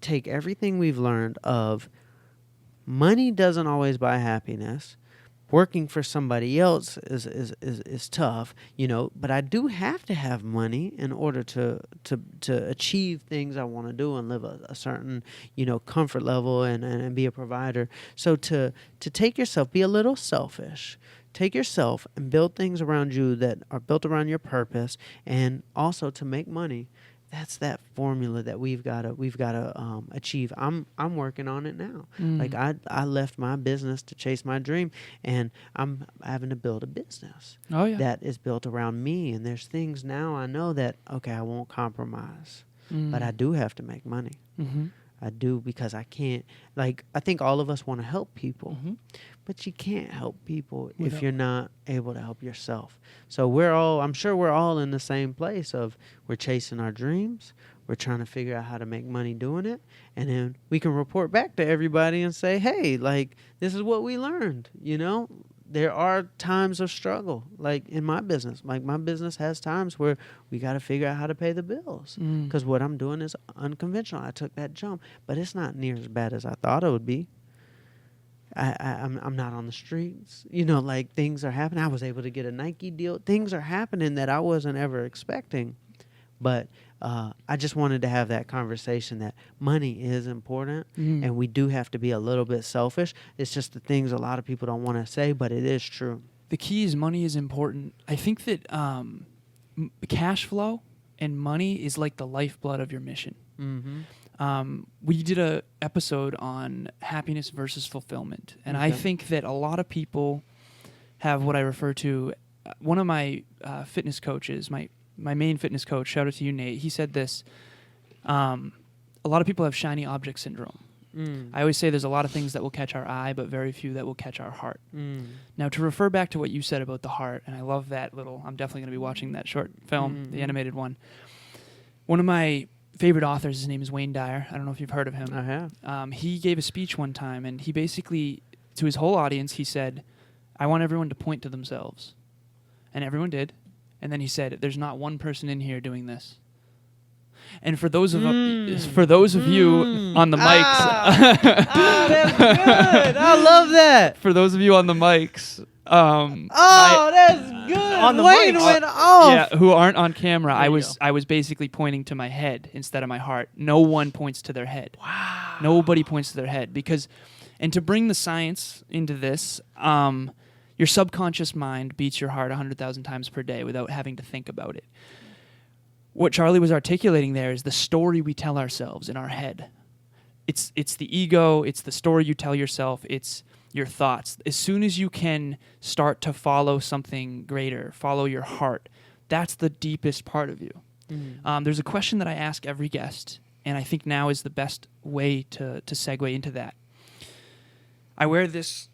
take everything we've learned of money doesn't always buy happiness, working for somebody else is tough, but I do have to have money in order to achieve things I want to do and live a certain, comfort level and be a provider. So to take yourself, be a little selfish. Take yourself and build things around you that are built around your purpose, and also to make money. That's that formula that we've got to achieve. I'm working on it now. Like I left my business to chase my dream, and I'm having to build a business that is built around me. And there's things now I know that, okay, I won't compromise, but I do have to make money. I do, because I can't, I think all of us want to help people, but you can't help people if you're not able to help yourself. So I'm sure we're all in the same place of, we're chasing our dreams. We're trying to figure out how to make money doing it. And then we can report back to everybody and say, hey, this is what we learned, There are times of struggle, like in my business. Like, my business has times where we got to figure out how to pay the bills, because what I'm doing is unconventional. I took that jump, but it's not near as bad as I thought it would be. I'm not on the streets, things are happening. I was able to get a Nike deal. Things are happening that I wasn't ever expecting. But I just wanted to have that conversation that money is important, and we do have to be a little bit selfish. It's just the things a lot of people don't want to say, but it is true. The key is money is important. I think that cash flow and money is like the lifeblood of your mission. We did a episode on happiness versus fulfillment, and I think that a lot of people have what I refer to. One of my fitness coaches, my main fitness coach, shout out to you, Nate, he said this, a lot of people have shiny object syndrome. I always say there's a lot of things that will catch our eye, but very few that will catch our heart. Now, to refer back to what you said about the heart, and I love that I'm definitely going to be watching that short film, the animated one. One of my favorite authors, his name is Wayne Dyer. I don't know if you've heard of him. I have. He gave a speech one time, and he basically, to his whole audience, he said, I want everyone to point to themselves. And everyone did. And then he said, there's not one person in here doing this. And for those of you on the mics, that's good. I love that. For those of you on the mics, that's good. On the Wayne mics. went off. Yeah, who aren't on camera, There you go. I was basically pointing to my head instead of my heart. No one points to their head. Wow. Nobody points to their head, and to bring the science into this, your subconscious mind beats your heart 100,000 times per day without having to think about it. What Charlie was articulating there is the story we tell ourselves in our head. It's the ego, it's the story you tell yourself, it's your thoughts. As soon as you can start to follow something greater, follow your heart, that's the deepest part of you. There's a question that I ask every guest, and I think now is the best way to segue into that. I wear this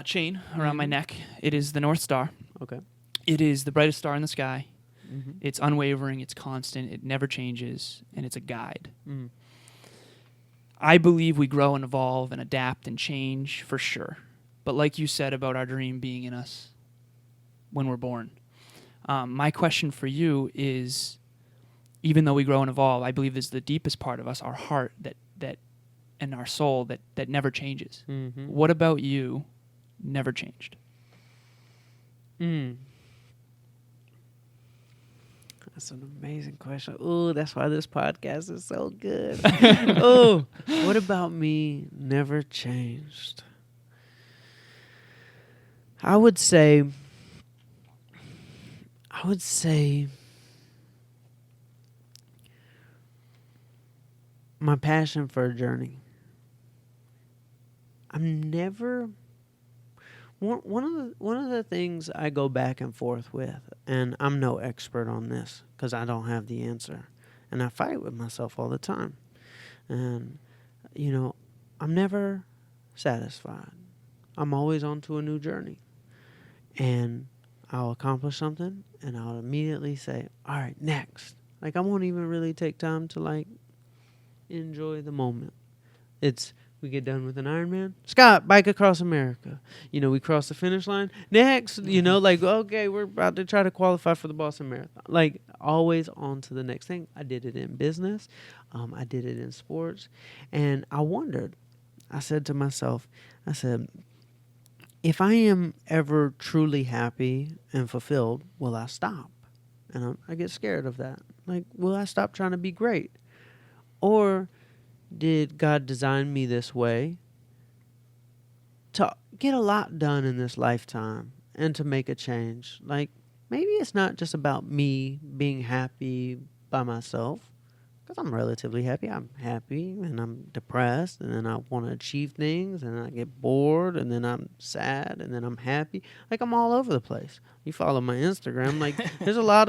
chain around my neck. It is the North Star. Okay. It is the brightest star in the sky. Mm-hmm. It's unwavering, it's constant, it never changes, and it's a guide. Mm. I believe we grow and evolve and adapt and change for sure. But like you said about our dream being in us when we're born, my question for you is, even though we grow and evolve, I believe this is the deepest part of us, our heart that and our soul that never changes. Mm-hmm. What about you never changed? That's an amazing question. Ooh, that's why this podcast is so good. Ooh, what about me never changed? I would say my passion for a journey. I'm never one of the things I go back and forth with, and I'm no expert on this because I don't have the answer, and I fight with myself all the time. And I'm never satisfied. I'm always on to a new journey, and I'll accomplish something, and I'll immediately say, "All right, next." Like I won't even really take time to enjoy the moment. We get done with an Ironman. Scott, bike across America. We cross the finish line. Next, okay, we're about to try to qualify for the Boston Marathon. Always on to the next thing. I did it in business. I did it in sports. And I wondered, I said to myself, if I am ever truly happy and fulfilled, will I stop? And I get scared of that. Will I stop trying to be great? Or did God design me this way to get a lot done in this lifetime and to make a change? Maybe it's not just about me being happy by myself, because I'm relatively happy. I'm happy and I'm depressed, and then I want to achieve things, and I get bored, and then I'm sad, and then I'm happy. I'm all over the place. You follow my Instagram, there's a lot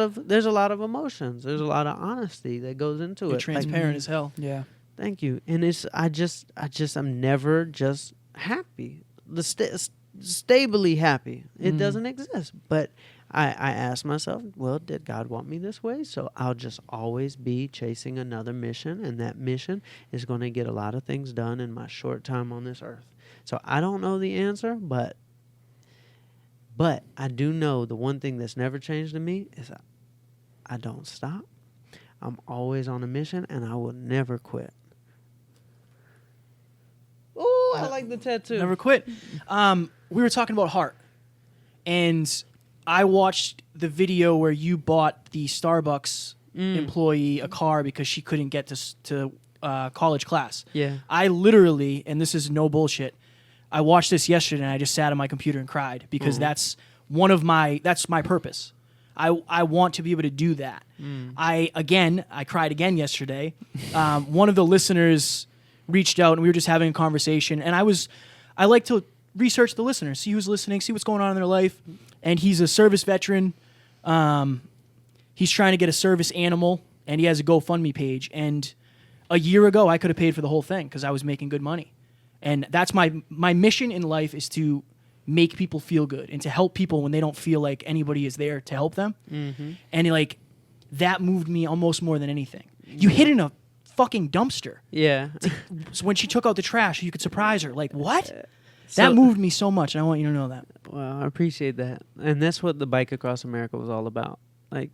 of emotions. There's a lot of honesty that goes into You're it. transparent as hell. Yeah. Thank you. And I'm never just happy. Stably happy. It doesn't exist. But I ask myself, well, did God want me this way? So I'll just always be chasing another mission, and that mission is going to get a lot of things done in my short time on this earth. So I don't know the answer, but I do know the one thing that's never changed in me is I don't stop. I'm always on a mission, and I will never quit. Oh, I like the tattoo. Never quit. We were talking about heart, and I watched the video where you bought the Starbucks employee a car because she couldn't get to college class. Yeah. I literally, and this is no bullshit, I watched this yesterday and I just sat on my computer and cried because that's my purpose. I want to be able to do that. I cried again yesterday. One of the listeners reached out and we were just having a conversation, and I like to research the listeners, see who's listening, see what's going on in their life. And he's a service veteran. He's trying to get a service animal, and he has a GoFundMe page. And a year ago, I could have paid for the whole thing because I was making good money. And that's my mission in life, is to make people feel good and to help people when they don't feel like anybody is there to help them. Mm-hmm. And that moved me almost more than anything. You hid in a fucking dumpster. Yeah. So when she took out the trash, you could surprise her. What? So, that moved me so much, and I want you to know that. Well, I appreciate that. And that's what the Bike Across America was all about. A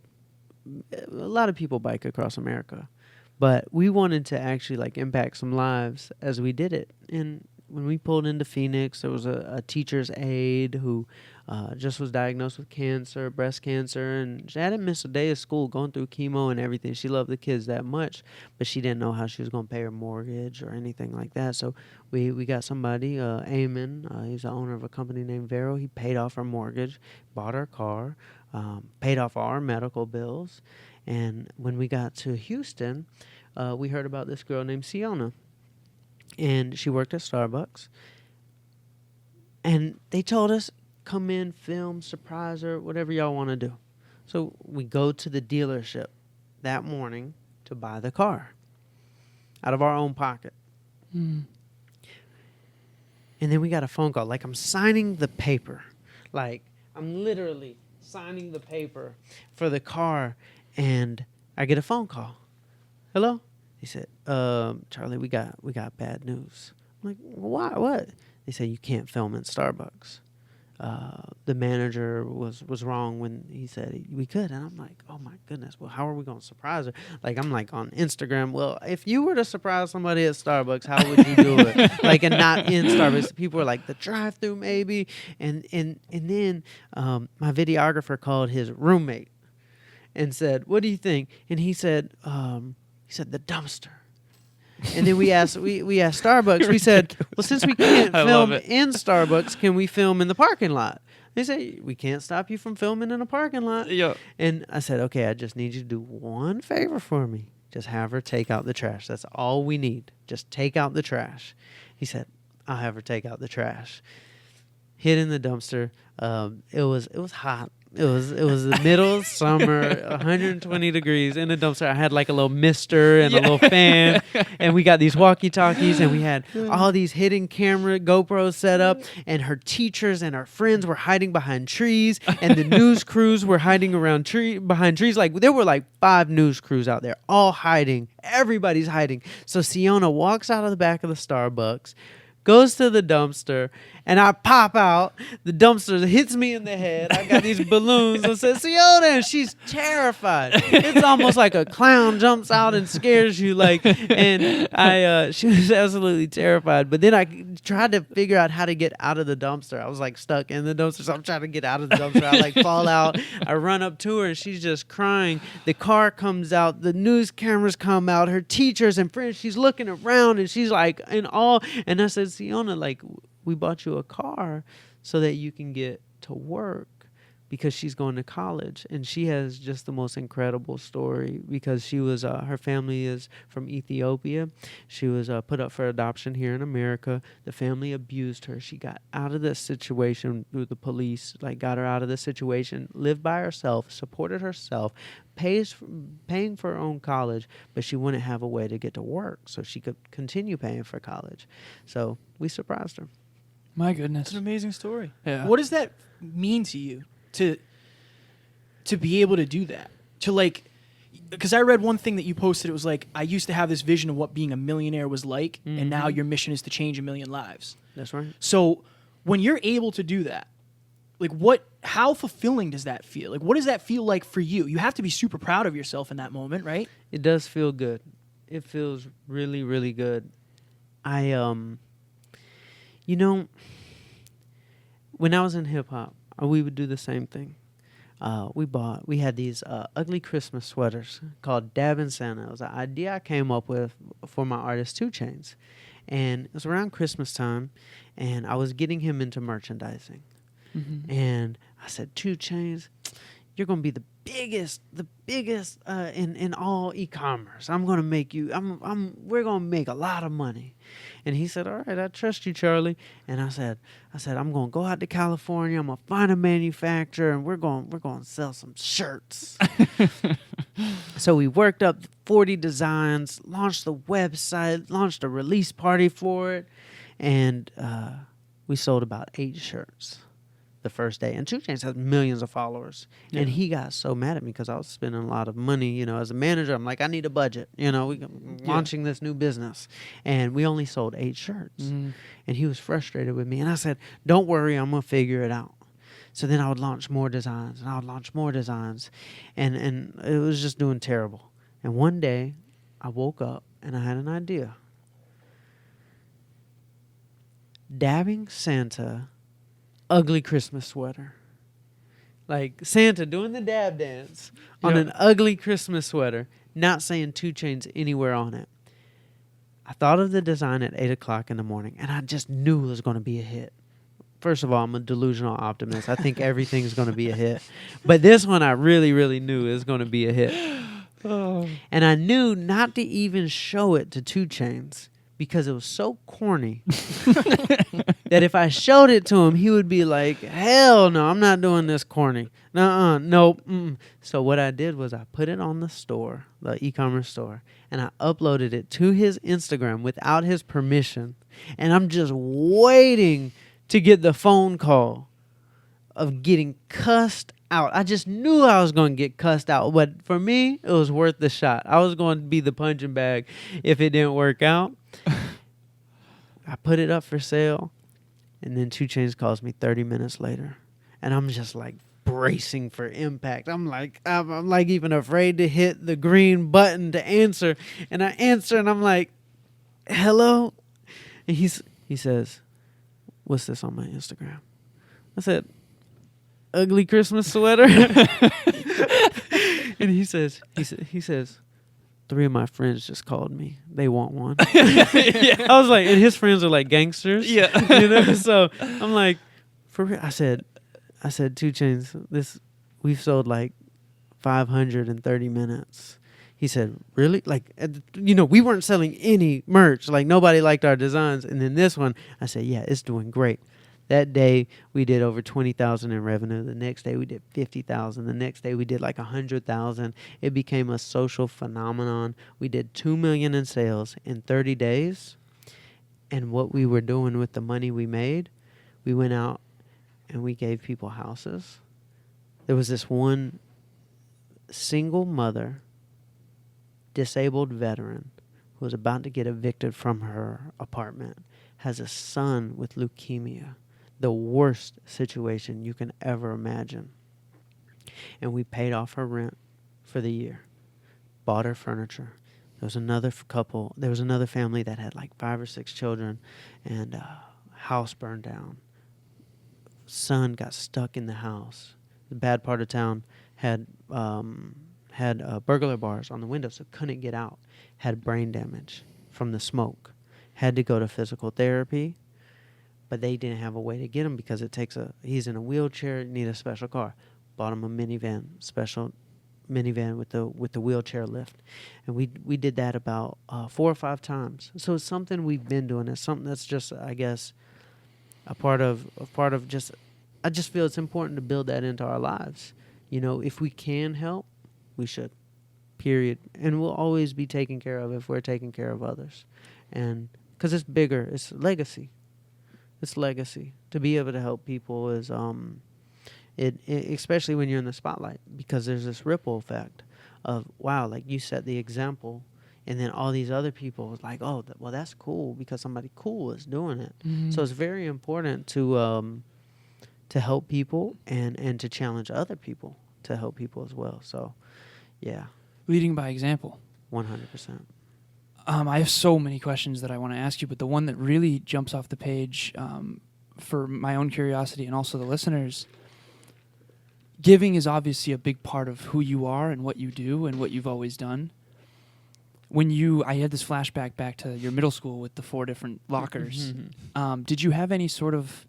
lot of people bike across America, but we wanted to actually impact some lives as we did it. And when we pulled into Phoenix, there was a teacher's aide who just was diagnosed with cancer, breast cancer, and she hadn't missed a day of school, going through chemo and everything. She loved the kids that much, but she didn't know how she was going to pay her mortgage or anything like that. So we got somebody, Eamon, he's the owner of a company named Vero. He paid off her mortgage, bought her car, paid off our medical bills. And when we got to Houston, we heard about this girl named Siona. And she worked at Starbucks. And they told us, come in, film, surprise her, whatever y'all want to do. So we go to the dealership that morning to buy the car out of our own pocket. Mm. And then we got a phone call. Like, I'm signing the paper. Like, I'm literally signing the paper for the car. And I get a phone call. Hello? He said, Charlie, we got bad news. I'm like, why? What? They said, you can't film in Starbucks. The manager was wrong when he said we could. And I'm like, oh my goodness, well, how are we going to surprise her? Like, I'm like on Instagram, well, if you were to surprise somebody at Starbucks, how would you do it? Like, and not in Starbucks. People were like, the drive-through maybe. And then my videographer called his roommate and said, what do you think? And he said, the dumpster. And then we asked Starbucks. We said, well, since we can't film in Starbucks, can we film in the parking lot? They say, we can't stop you from filming in a parking lot. Yeah. And I said, okay, I just need you to do one favor for me. Just have her take out the trash. That's all we need. Just take out the trash. He said, I'll have her take out the trash. Hid in the dumpster. It was hot. It was the middle of summer, 120 degrees in a dumpster. I had like a little mister and a little fan, and we got these walkie-talkies, and we had all these hidden camera GoPros set up, and her teachers and her friends were hiding behind trees, and the news crews were hiding behind trees. Like, there were like 5 news crews out there, all hiding. Everybody's hiding. So Siona walks out of the back of the Starbucks, goes to the dumpster, and I pop out. The dumpster hits me in the head. I got these balloons and says, Siona, and she's terrified. It's almost like a clown jumps out and scares you. She was absolutely terrified. But then I tried to figure out how to get out of the dumpster. I was like stuck in the dumpster, so I'm trying to get out of the dumpster. I like fall out. I run up to her, and she's just crying. The car comes out. The news cameras come out. Her teachers and friends, she's looking around, and she's like in awe. And I said, Siona, like, we bought you a car so that you can get to work, because she's going to college. And she has just the most incredible story, because she was her family is from Ethiopia. She was put up for adoption here in America. The family abused her. She got out of this situation through the police, like got her out of the situation, lived by herself, supported herself, paying for her own college, but she wouldn't have a way to get to work so she could continue paying for college. So we surprised her. My goodness. It's an amazing story. Yeah. What does that mean to you to be able to do that? To like, because I read one thing that you posted. It was like, I used to have this vision of what being a millionaire was like, and now your mission is to change 1 million lives. That's right. So when you're able to do that, like how fulfilling does that feel? Like, what does that feel like for you? You have to be super proud of yourself in that moment, right? It does feel good. It feels really, really good. When I was in hip hop, we would do the same thing. We had these ugly Christmas sweaters called Dabbing Santa. It was an idea I came up with for my artist 2 Chainz. And it was around Christmas time, and I was getting him into merchandising. Mm-hmm. And I said, 2 Chainz, you're going to be the biggest in all e-commerce. I'm going to make you, we're going to make a lot of money. And he said, all right, I trust you, Charlie. And I said, I'm going to go out to California. I'm going to find a manufacturer, and we're going to sell some shirts. So we worked up 40 designs, launched the website, launched a release party for it. And we sold about 8 shirts the first day. And 2 Chainz has millions of followers. Yeah. And he got so mad at me because I was spending a lot of money. As a manager, I'm like, I need a budget. We're launching this new business. And we only sold 8 shirts. Mm. And he was frustrated with me. And I said, don't worry, I'm going to figure it out. So then I would launch more designs, and I would launch more designs. And it was just doing terrible. And one day, I woke up, and I had an idea. Dabbing Santa ugly Christmas sweater. Like Santa doing the dab dance on an ugly Christmas sweater, not saying 2 Chainz anywhere on it. I thought of the design at 8 o'clock in the morning, and I just knew it was going to be a hit. First of all, I'm a delusional optimist. I think everything's going to be a hit. But this one I really, really knew is going to be a hit. Oh. And I knew not to even show it to 2 Chainz, because it was so corny that if I showed it to him, he would be like, hell no, I'm not doing this corny. Nuh-uh, nope. Mm-mm. So what I did was I put it on the store, the e-commerce store, and I uploaded it to his Instagram without his permission. And I'm just waiting to get the phone call of getting cussed out. I just knew I was going to get cussed out. But for me, it was worth the shot. I was going to be the punching bag if it didn't work out. I put it up for sale. And then 2 Chainz calls me 30 minutes later. And I'm just like bracing for impact. I'm like even afraid to hit the green button to answer. And I answer and I'm like, hello? And he says, what's this on my Instagram? I said, ugly Christmas sweater. And he says, 3 of my friends just called me. They want one. I was like, and his friends are like gangsters. Yeah. You know? So I'm like, for real. I said, 2 Chainz, we've sold like 500 in 30 minutes. He said, really? Like, we weren't selling any merch. Like, nobody liked our designs. And then this one, I said, yeah, it's doing great. That day, we did over 20,000 in revenue. The next day, we did 50,000. The next day, we did like 100,000. It became a social phenomenon. We did 2 million in sales in 30 days. And what we were doing with the money we made, we went out and we gave people houses. There was this one single mother, disabled veteran, who was about to get evicted from her apartment, has a son with leukemia, the worst situation you can ever imagine. And we paid off her rent for the year, bought her furniture. There was another couple, there was another family that had like 5 or 6 children, and house burned down. Son got stuck in the house. The bad part of town had burglar bars on the window, so couldn't get out. Had brain damage from the smoke. Had to go to physical therapy, but they didn't have a way to get him because he's in a wheelchair, need a special car. Bought him a minivan, special minivan with the wheelchair lift, and we did that about 4 or 5 times. So it's something we've been doing. It's something that's just, I guess, a part of just. I just feel it's important to build that into our lives. If we can help, we should. Period. And we'll always be taken care of if we're taking care of others, and because it's bigger, it's legacy. It's legacy. To be able to help people is it especially when you're in the spotlight, because there's this ripple effect of, wow, like you set the example, and then all these other people was like, oh, well, that's cool because somebody cool is doing it. Mm-hmm. So it's very important to help people and to challenge other people to help people as well. So, yeah. Leading by example. 100%. I have so many questions that I want to ask you, but the one that really jumps off the page for my own curiosity and also the listeners, giving is obviously a big part of who you are and what you do and what you've always done. I had this flashback back to your middle school with the 4 different lockers. Did you have any sort of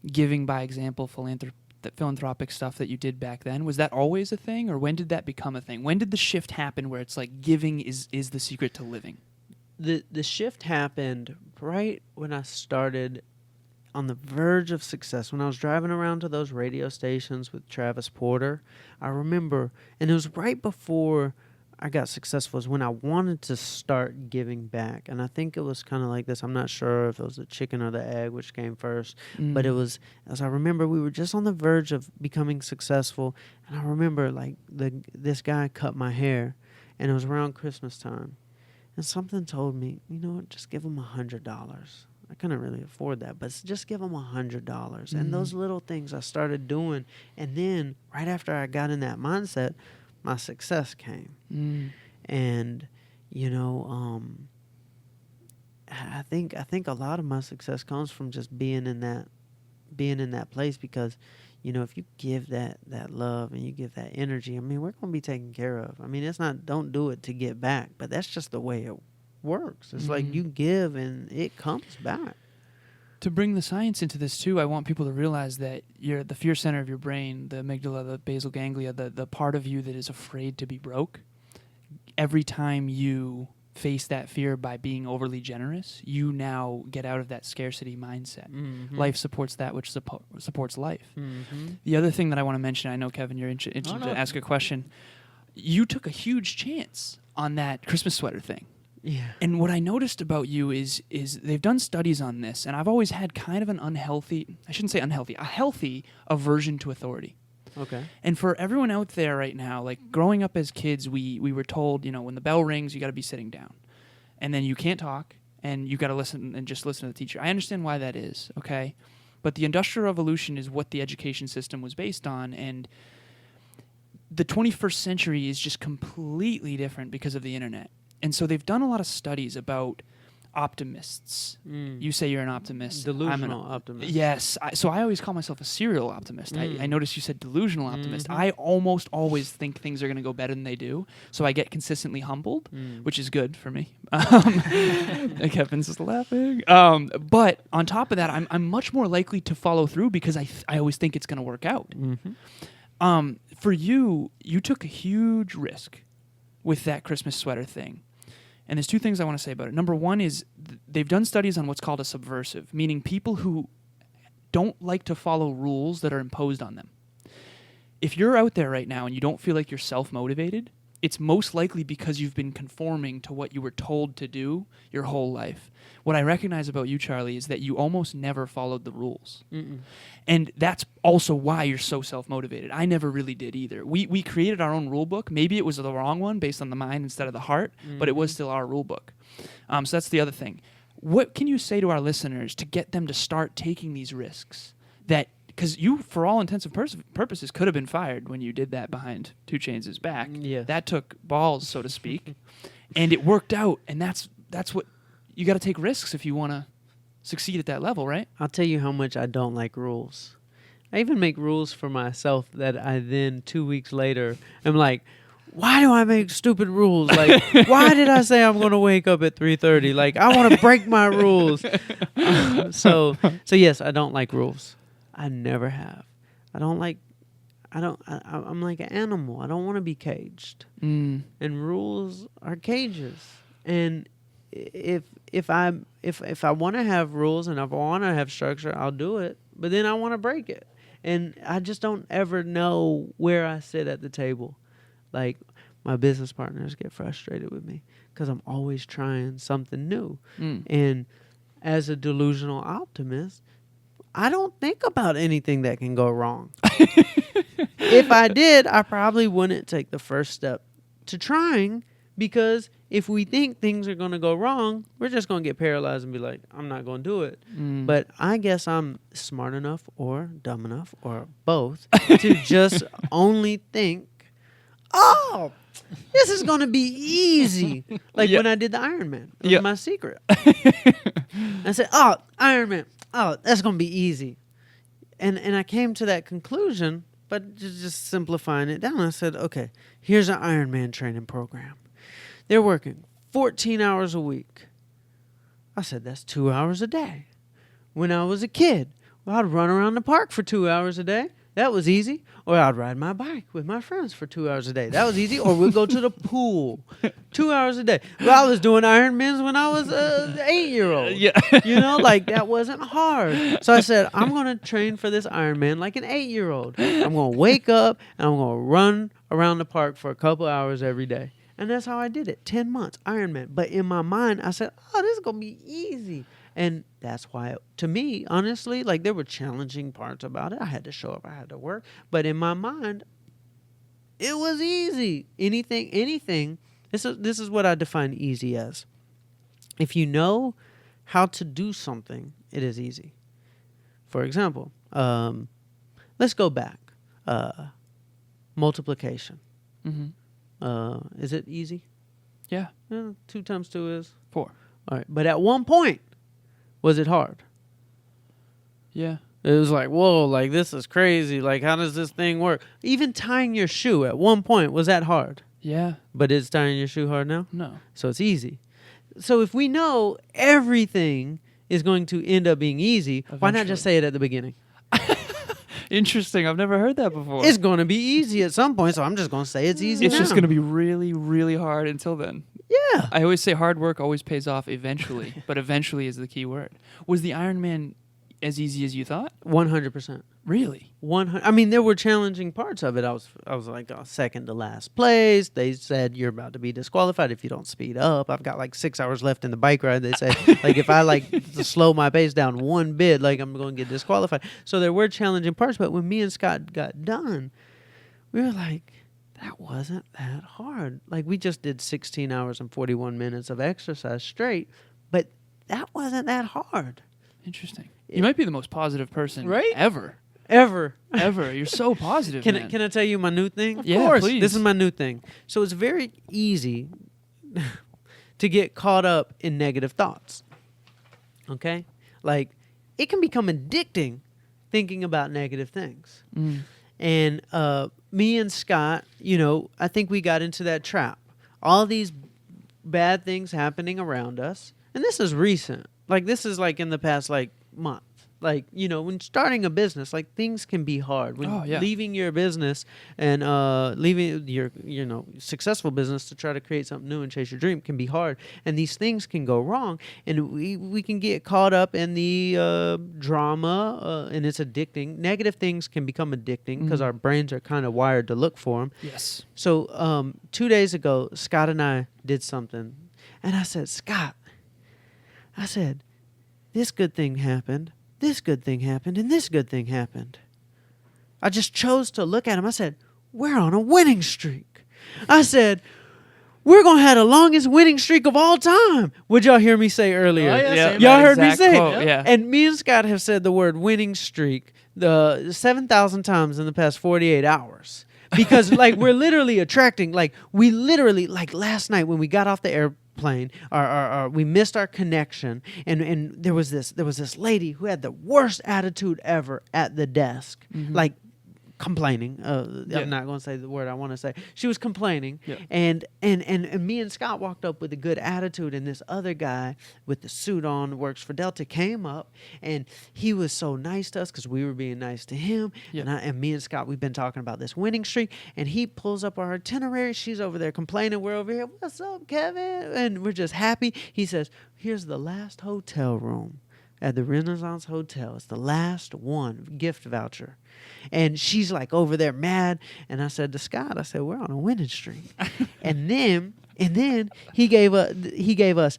giving by example, philanthropic stuff that you did back then? Was that always a thing, or when did that become a thing? When did the shift happen where it's like giving is the secret to living? The shift happened right when I started on the verge of success. When I was driving around to those radio stations with Travis Porter, I remember, and it was right before I got successful, is when I wanted to start giving back. And I think it was kind of like this. I'm not sure if it was the chicken or the egg which came first, but it was, as I remember, we were just on the verge of becoming successful. And I remember like this guy cut my hair, and it was around Christmas time. And something told me, just give him $100. I couldn't really afford that, but just give them $100. And those little things I started doing. And then right after I got in that mindset, my success came. And, I think a lot of my success comes from just being in that place, because, if you give that love and you give that energy, we're going to be taken care of. It's not, don't do it to get back, but that's just the way it works. It's like you give and it comes back. To bring the science into this too, I want people to realize that you're the fear center of your brain, the amygdala, the basal ganglia, the part of you that is afraid to be broke. Every time you face that fear by being overly generous, you now get out of that scarcity mindset. Life supports that which supports life. The other thing that I want to mention, I know, Kevin, you're interested to ask a question. You took a huge chance on that Christmas sweater thing. Yeah. And what I noticed about you is they've done studies on this, and I've always had kind of an unhealthy, I shouldn't say unhealthy, a healthy aversion to authority. Okay. And for everyone out there right now, like growing up as kids, we were told, you know, when the bell rings, you got to be sitting down. And then you can't talk, and you got to listen and just listen to the teacher. I understand why that is, okay? But the Industrial Revolution is what the education system was based on, and the 21st century is just completely different because of the internet. And so they've done a lot of studies about optimists. You say you're an optimist. Delusional optimist. Yes. So I always call myself a serial optimist. I noticed you said delusional optimist. I almost always think things are going to go better than they do. So I get consistently humbled, which is good for me. Kevin's just laughing. But on top of that, I'm much more likely to follow through because I always think it's going to work out. For you took a huge risk with that Christmas sweater thing. And there's two things I want to say about it. Number one is they've done studies on what's called a subversive, meaning people who don't like to follow rules that are imposed on them. If you're out there right now and you don't feel like you're self-motivated, it's most likely because you've been conforming to what you were told to do your whole life. What I recognize about you, Charlie, is that you almost never followed the rules. And that's also why you're so self-motivated. I never really did either. We created our own rule book. Maybe it was the wrong one based on the mind instead of the heart, but it was still our rule book. So that's the other thing. What can you say to our listeners to get them to start taking these risks? Because you, for all intents and purposes, could have been fired when you did that behind 2 Chainz' back. Yes. That took balls, so to speak. And it worked out, and that's what... You got to take risks if you want to succeed at that level, right? I'll tell you how much I don't like rules. I even make rules for myself that I then 2 weeks later am like, why do I make stupid rules? Like, why did I say I'm going to wake up at 3:30? Like, I want to break my rules. So yes, I don't like rules. I never have. I'm like an animal. I don't want to be caged. And rules are cages. And if I want to have rules and if I want to have structure, I'll do it. But then I want to break it. And I just don't ever know where I sit at the table. Like, my business partners get frustrated with me because I'm always trying something new. And as a delusional optimist, I don't think about anything that can go wrong. If I did, I probably wouldn't take the first step to trying, because if we think things are going to go wrong, we're just going to get paralyzed and be like, I'm not going to do it. But I guess I'm smart enough or dumb enough or both to just only think, oh, this is going to be easy. Like when I did the Iron Man. It was my secret. I said, oh, Iron Man. Oh, that's going to be easy. And I came to that conclusion, but just simplifying it down. I said, okay, here's an Iron Man training program. They're working 14 hours a week. I said, that's 2 hours a day. When I was a kid, I'd run around the park for 2 hours a day. That was easy. Or I'd ride my bike with my friends for 2 hours a day. That was easy. Or we'd go to the pool 2 hours a day. Well, I was doing Ironmans when I was an 8-year-old. Yeah. You know, like that wasn't hard. So I said, I'm going to train for this Ironman like an 8-year-old. I'm going to wake up and I'm going to run around the park for a couple hours every day. And that's how I did it. 10 months, Ironman. But in my mind, I said, oh, this is going to be easy. And that's why, to me, honestly, like there were challenging parts about it. I had to show up. I had to work. But in my mind, it was easy. Anything. This is what I define easy as. If you know how to do something, it is easy. For example, let's go back. Multiplication. Is it easy? Yeah. 2 times 2 is 4. All right. But at one point, was it hard? Yeah. It was like, whoa, like this is crazy. Like, how does this thing work? Even tying your shoe at one point, was that hard? Yeah. But is tying your shoe hard now? No. So it's easy. So if we know everything is going to end up being easy, why not just say it at the beginning? Interesting. I've never heard that before. It's going to be easy at some point, so I'm just going to say it's easy It's now. just going to be really, really hard until then. Yeah. I always say hard work always pays off eventually, but eventually is the key word. Was the Ironman as easy as you thought? 100%. Really? 100. I mean, there were challenging parts of it. I was like second to last place. They said you're about to be disqualified if you don't speed up. I've got like 6 hours left in the bike ride. They say like if I like to slow my pace down one bit, like I'm going to get disqualified. So there were challenging parts. But when me and Scott got done, we were like, that wasn't that hard. Like we just did 16 hours and 41 minutes of exercise straight, but that wasn't that hard. Interesting. You might be the most positive person Right? ever. Ever. You're so positive, Can man. I tell you my new thing? Yeah, course. please. This is my new thing. So it's very easy to get caught up in negative thoughts. Okay? Like, it can become addicting thinking about negative things. Mm. And me and Scott, I think we got into that trap. All these bad things happening around us. And this is recent. Like, this is like in the past, like, month. Like, when starting a business, like things can be hard. When leaving your business and leaving your, successful business to try to create something new and chase your dream can be hard. And these things can go wrong. And we can get caught up in the drama and it's addicting. Negative things can become addicting because our brains are kind of wired to look for them. Yes. So 2 days ago, Scott and I did something. And I said, Scott, this good thing happened. This good thing happened, and this good thing happened. I just chose to look at him. I said, we're on a winning streak. I said, we're going to have the longest winning streak of all time. What'd y'all hear me say earlier? Oh, yeah, same. Y'all heard me Exact say quote, it. yeah. And me and Scott have said the word winning streak the 7,000 times in the past 48 hours. Because, like, we're literally attracting, like, last night when we got off the airplane, we missed our connection, and there was this lady who had the worst attitude ever at the desk, like complaining. I'm not going to say the word I want to say. She was complaining, and me and Scott walked up with a good attitude, and this other guy with the suit on, works for Delta, came up, and he was so nice to us because we were being nice to him. And me and Scott, we've been talking about this winning streak, and he pulls up our itinerary. She's over there complaining. We're over here. What's up, Kevin? And we're just happy. He says, "Here's the last hotel room at the Renaissance Hotel. It's the last one, gift voucher." And she's like over there mad. And I said to Scott, we're on a winning streak. and then he gave us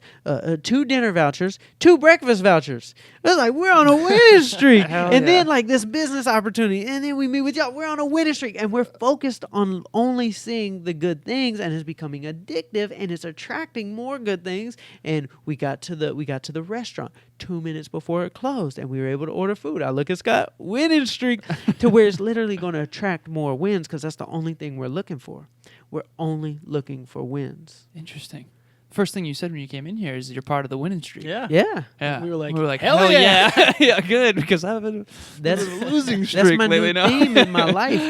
2 dinner vouchers, 2 breakfast vouchers. It was like, we're on a winning streak. And then like this business opportunity. And then we meet with y'all. We're on a winning streak. And we're focused on only seeing the good things, and it's becoming addictive, and it's attracting more good things. And we got to the restaurant 2 minutes before it closed, and we were able to order food. I look at Scott, winning streak, to where it's literally going to attract more wins, because that's the only thing we're looking for. We're only looking for wins. Interesting. First thing you said when you came in here is you're part of the winning streak. Yeah. Yeah. We were like, hell yeah. Yeah, good, because I've been That's a losing that's streak my lately new now. theme in my life,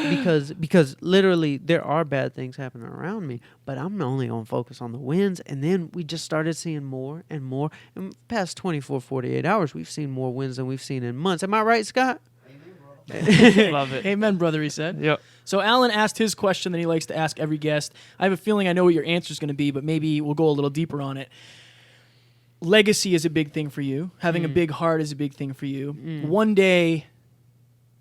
because literally there are bad things happening around me, but I'm only going to focus on the wins. And then we just started seeing more and more. In the past 24, 48 hours, we've seen more wins than we've seen in months. Am I right, Scott? Love it. Amen, brother, he said. Yep. So Alan asked his question that he likes to ask every guest. I have a feeling I know what your answer is going to be, but maybe we'll go a little deeper on it. Legacy is a big thing for you. Having a big heart is a big thing for you. One day,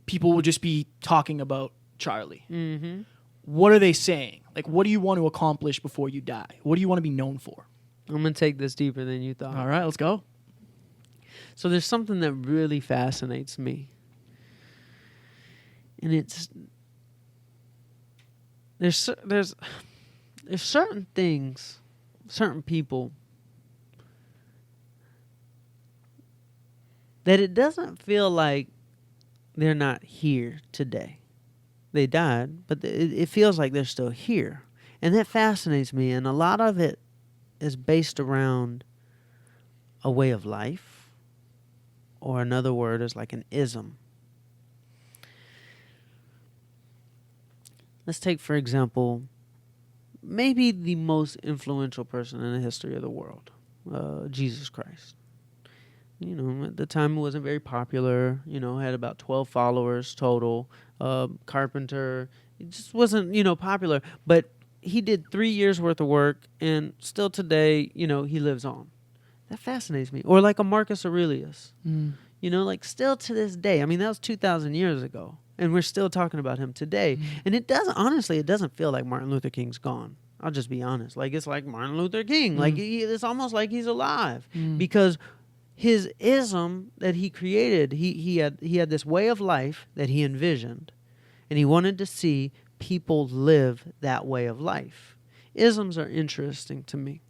people will just be talking about Charlie. Mm-hmm. What are they saying? Like, what do you want to accomplish before you die? What do you want to be known for? I'm going to take this deeper than you thought. All right, let's go. So there's something that really fascinates me. And there's certain things, certain people, that it doesn't feel like they're not here today. They died, but it feels like they're still here. And that fascinates me, and a lot of it is based around a way of life, or another word is like an ism. Let's take, for example, maybe the most influential person in the history of the world, Jesus Christ. At the time it wasn't very popular, had about 12 followers total, carpenter. It just wasn't, popular. But he did 3 years worth of work, and still today, you know, he lives on. That fascinates me. Or like a Marcus Aurelius, you know, like still to this day. I mean, that was 2,000 years ago, and we're still talking about him today. And it doesn't feel like Martin Luther King's gone. I'll just be honest. Like, it's like Martin Luther King. Like, it's almost like he's alive because his ism that he created, he had this way of life that he envisioned, and he wanted to see people live that way of life. Isms are interesting to me.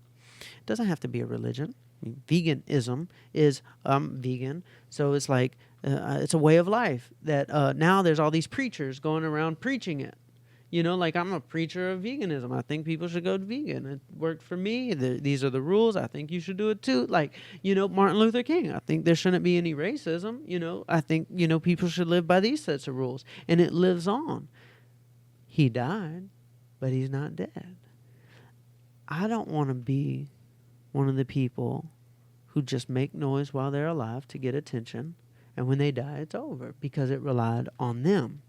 It doesn't have to be a religion. I mean, veganism is vegan, so it's like it's a way of life that now there's all these preachers going around preaching it. You know, like, I'm a preacher of veganism. I think people should go vegan. It worked for me. These are the rules. I think you should do it too. Like, you know, Martin Luther King. I think there shouldn't be any racism. You know, I think, you know, people should live by these sets of rules. And it lives on. He died, but he's not dead. I don't want to be one of the people who just make noise while they're alive to get attention. And when they die, it's over because it relied on them.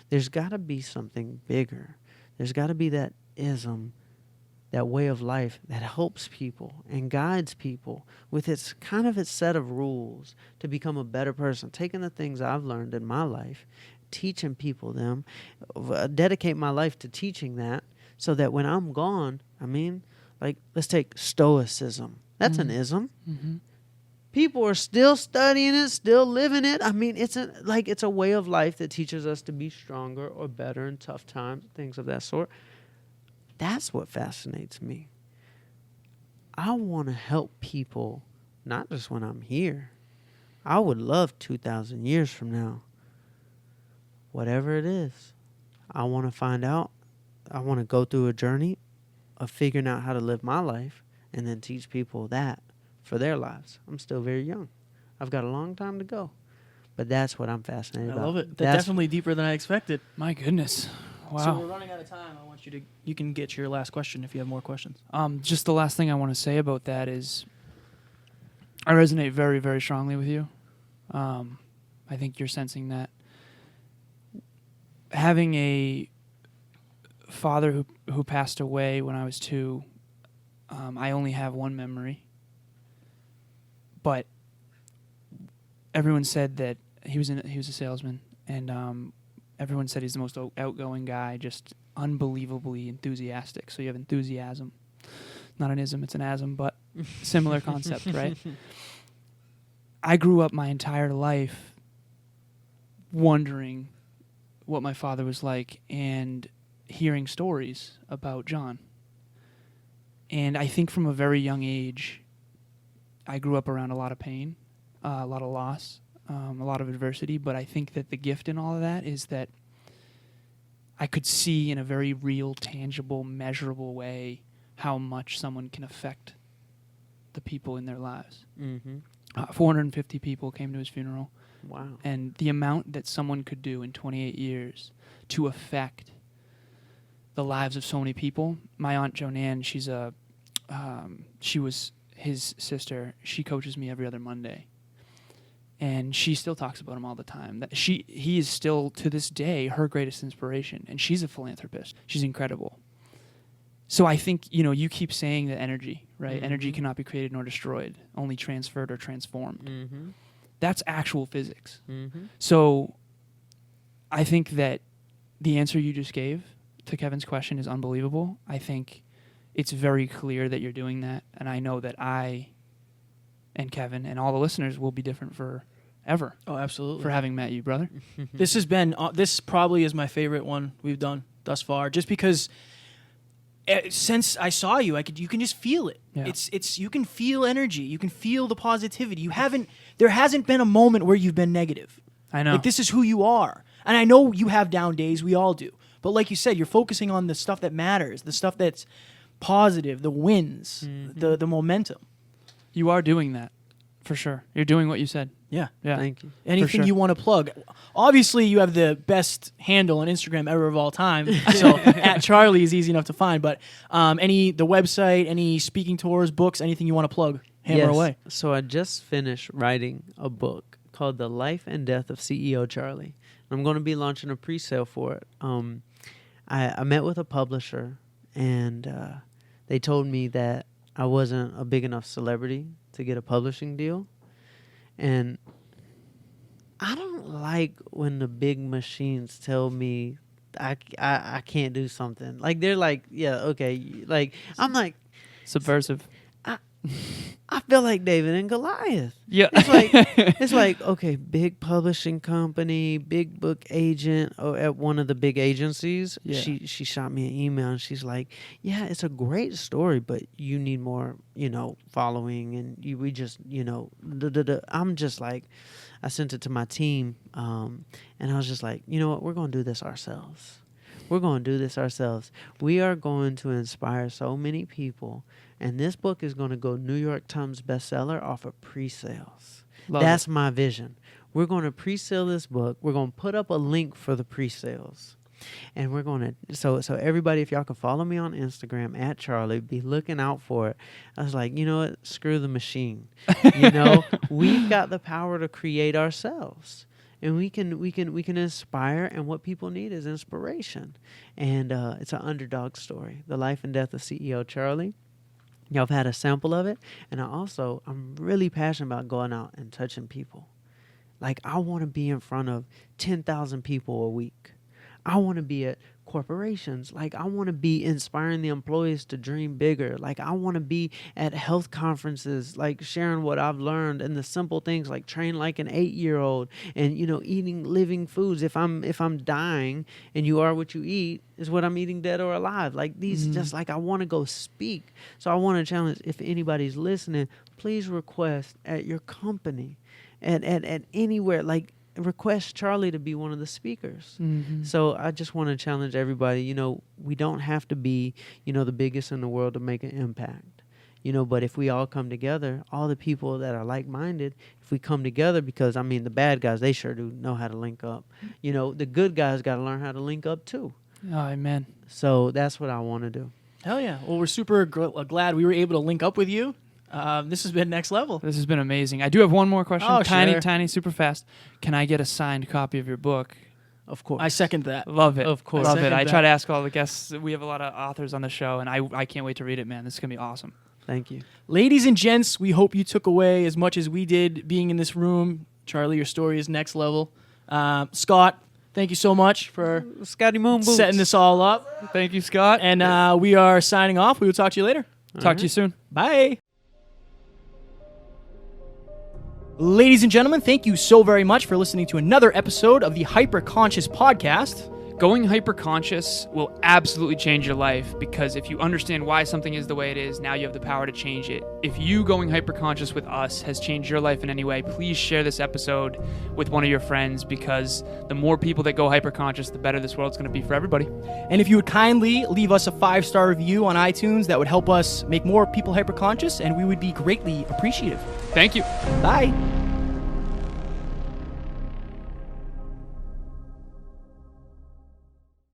There's got to be something bigger. There's got to be that ism, that way of life that helps people and guides people with its set of rules to become a better person. Taking the things I've learned in my life, teaching people them, dedicate my life to teaching that so that when I'm gone, I mean, like, let's take Stoicism. That's an ism. People are still studying it, still living it. I mean, it's a way of life that teaches us to be stronger or better in tough times, things of that sort. That's what fascinates me. I want to help people, not just when I'm here. I would love 2,000 years from now. Whatever it is, I want to find out. I want to go through a journey of figuring out how to live my life and then teach people that for their lives. I'm still very young. I've got a long time to go. But that's what I'm fascinated about. I love it. That's definitely deeper than I expected. My goodness. Wow. So we're running out of time. I want you can get your last question if you have more questions. Just the last thing I want to say about that is I resonate very, very strongly with you. I think you're sensing that. Having a father who passed away when I was 2, I only have one memory. But everyone said that he was a salesman, and everyone said he's the most outgoing guy, just unbelievably enthusiastic. So you have enthusiasm, not an ism, it's an asm, but similar concept, right? I grew up my entire life wondering what my father was like and hearing stories about John. And I think from a very young age, I grew up around a lot of pain, a lot of loss, a lot of adversity, but I think that the gift in all of that is that I could see in a very real, tangible, measurable way how much someone can affect the people in their lives. 450 people came to his funeral. Wow. And the amount that someone could do in 28 years to affect the lives of so many people. My Aunt Joanne, she was his sister. She coaches me every other Monday. And she still talks about him all the time. He is still, to this day, her greatest inspiration. And she's a philanthropist. She's incredible. So I think, you keep saying that energy, right? Energy cannot be created nor destroyed, only transferred or transformed. That's actual physics. So I think that the answer you just gave to Kevin's question is unbelievable. I think it's very clear that you're doing that, and I know that I and Kevin and all the listeners will be different forever. Oh, absolutely. For having met you, brother. This probably is my favorite one we've done thus far, just because since I saw you, you can just feel it. Yeah. You can feel energy. You can feel the positivity. There hasn't been a moment where you've been negative. I know. Like, this is who you are. And I know you have down days, we all do. But like you said, you're focusing on the stuff that matters, the stuff that's positive, the wins, the momentum. You are doing that, for sure. You're doing what you said. Yeah. Thank you. Anything you want to plug? Obviously, you have the best handle on Instagram ever of all time. So at Charlie is easy enough to find. But the website, any speaking tours, books, anything you want to plug, hammer away. So I just finished writing a book called The Life and Death of CEO Charlie. I'm going to be launching a pre-sale for it. I met with a publisher, and they told me that I wasn't a big enough celebrity to get a publishing deal. And I don't like when the big machines tell me I can't do something. Like, they're like, yeah, okay. Like, I'm like, Subversive. I feel like David and Goliath. Yeah. It's like, okay, big publishing company, big book agent at one of the big agencies. Yeah. She shot me an email and she's like, yeah, it's a great story, but you need more, following, and we just, I'm just like, I sent it to my team, and I was just like, you know what, we're going to do this ourselves. We're going to do this ourselves. We are going to inspire so many people. And this book is going to go New York Times bestseller off of pre-sales. That's my vision. We're going to pre-sale this book. We're going to put up a link for the pre-sales. And we're going to, so everybody, if y'all can follow me on Instagram at Charlie, be looking out for it. I was like, you know what? Screw the machine. We've got the power to create ourselves. And we can inspire, and what people need is inspiration. And it's an underdog story, the life and death of CEO Charlie. Y'all have had a sample of it, and I'm really passionate about going out and touching people. Like, I want to be in front of 10,000 people a week. I want to be at corporations. Like, I want to be inspiring the employees to dream bigger. Like, I want to be at health conferences, like sharing what I've learned and the simple things, like train like an 8-year-old, and eating living foods. If I'm dying, and you are what you eat is what I'm eating, dead or alive. Like, these, just like, I want to go speak. So I want to challenge, if anybody's listening, please request at your company, at anywhere, like, request Charlie to be one of the speakers. So I just want to challenge everybody, we don't have to be, the biggest in the world to make an impact, but if we all come together, all the people that are like-minded, if we come together, because the bad guys, they sure do know how to link up. The good guys got to learn how to link up too. Oh, amen. So that's what I want to do. Hell yeah. Well, we're super glad we were able to link up with you. This has been next level. This has been amazing. I do have one more question. Oh, tiny, super fast. Can I get a signed copy of your book? Of course. I second that. Love it. Of course. Love it. I that. try to ask all the guests. We have a lot of authors on the show, and I can't wait to read it, man. This is going to be awesome. Thank you. Ladies and gents, we hope you took away as much as we did being in this room. Charlie, your story is next level. Scott, thank you so much for Scotty Moon Boots. setting this all up. Thank you, Scott. And we are signing off. We will talk to you later. Talk to you soon. Bye. Ladies and gentlemen, thank you so very much for listening to another episode of the Hyper Conscious Podcast. Going hyper-conscious will absolutely change your life, because if you understand why something is the way it is, now you have the power to change it. If you going hyper-conscious with us has changed your life in any way, please share this episode with one of your friends, because the more people that go hyper-conscious, the better this world's going to be for everybody. And if you would kindly leave us a 5-star review on iTunes, that would help us make more people hyper-conscious, and we would be greatly appreciative. Thank you. Bye.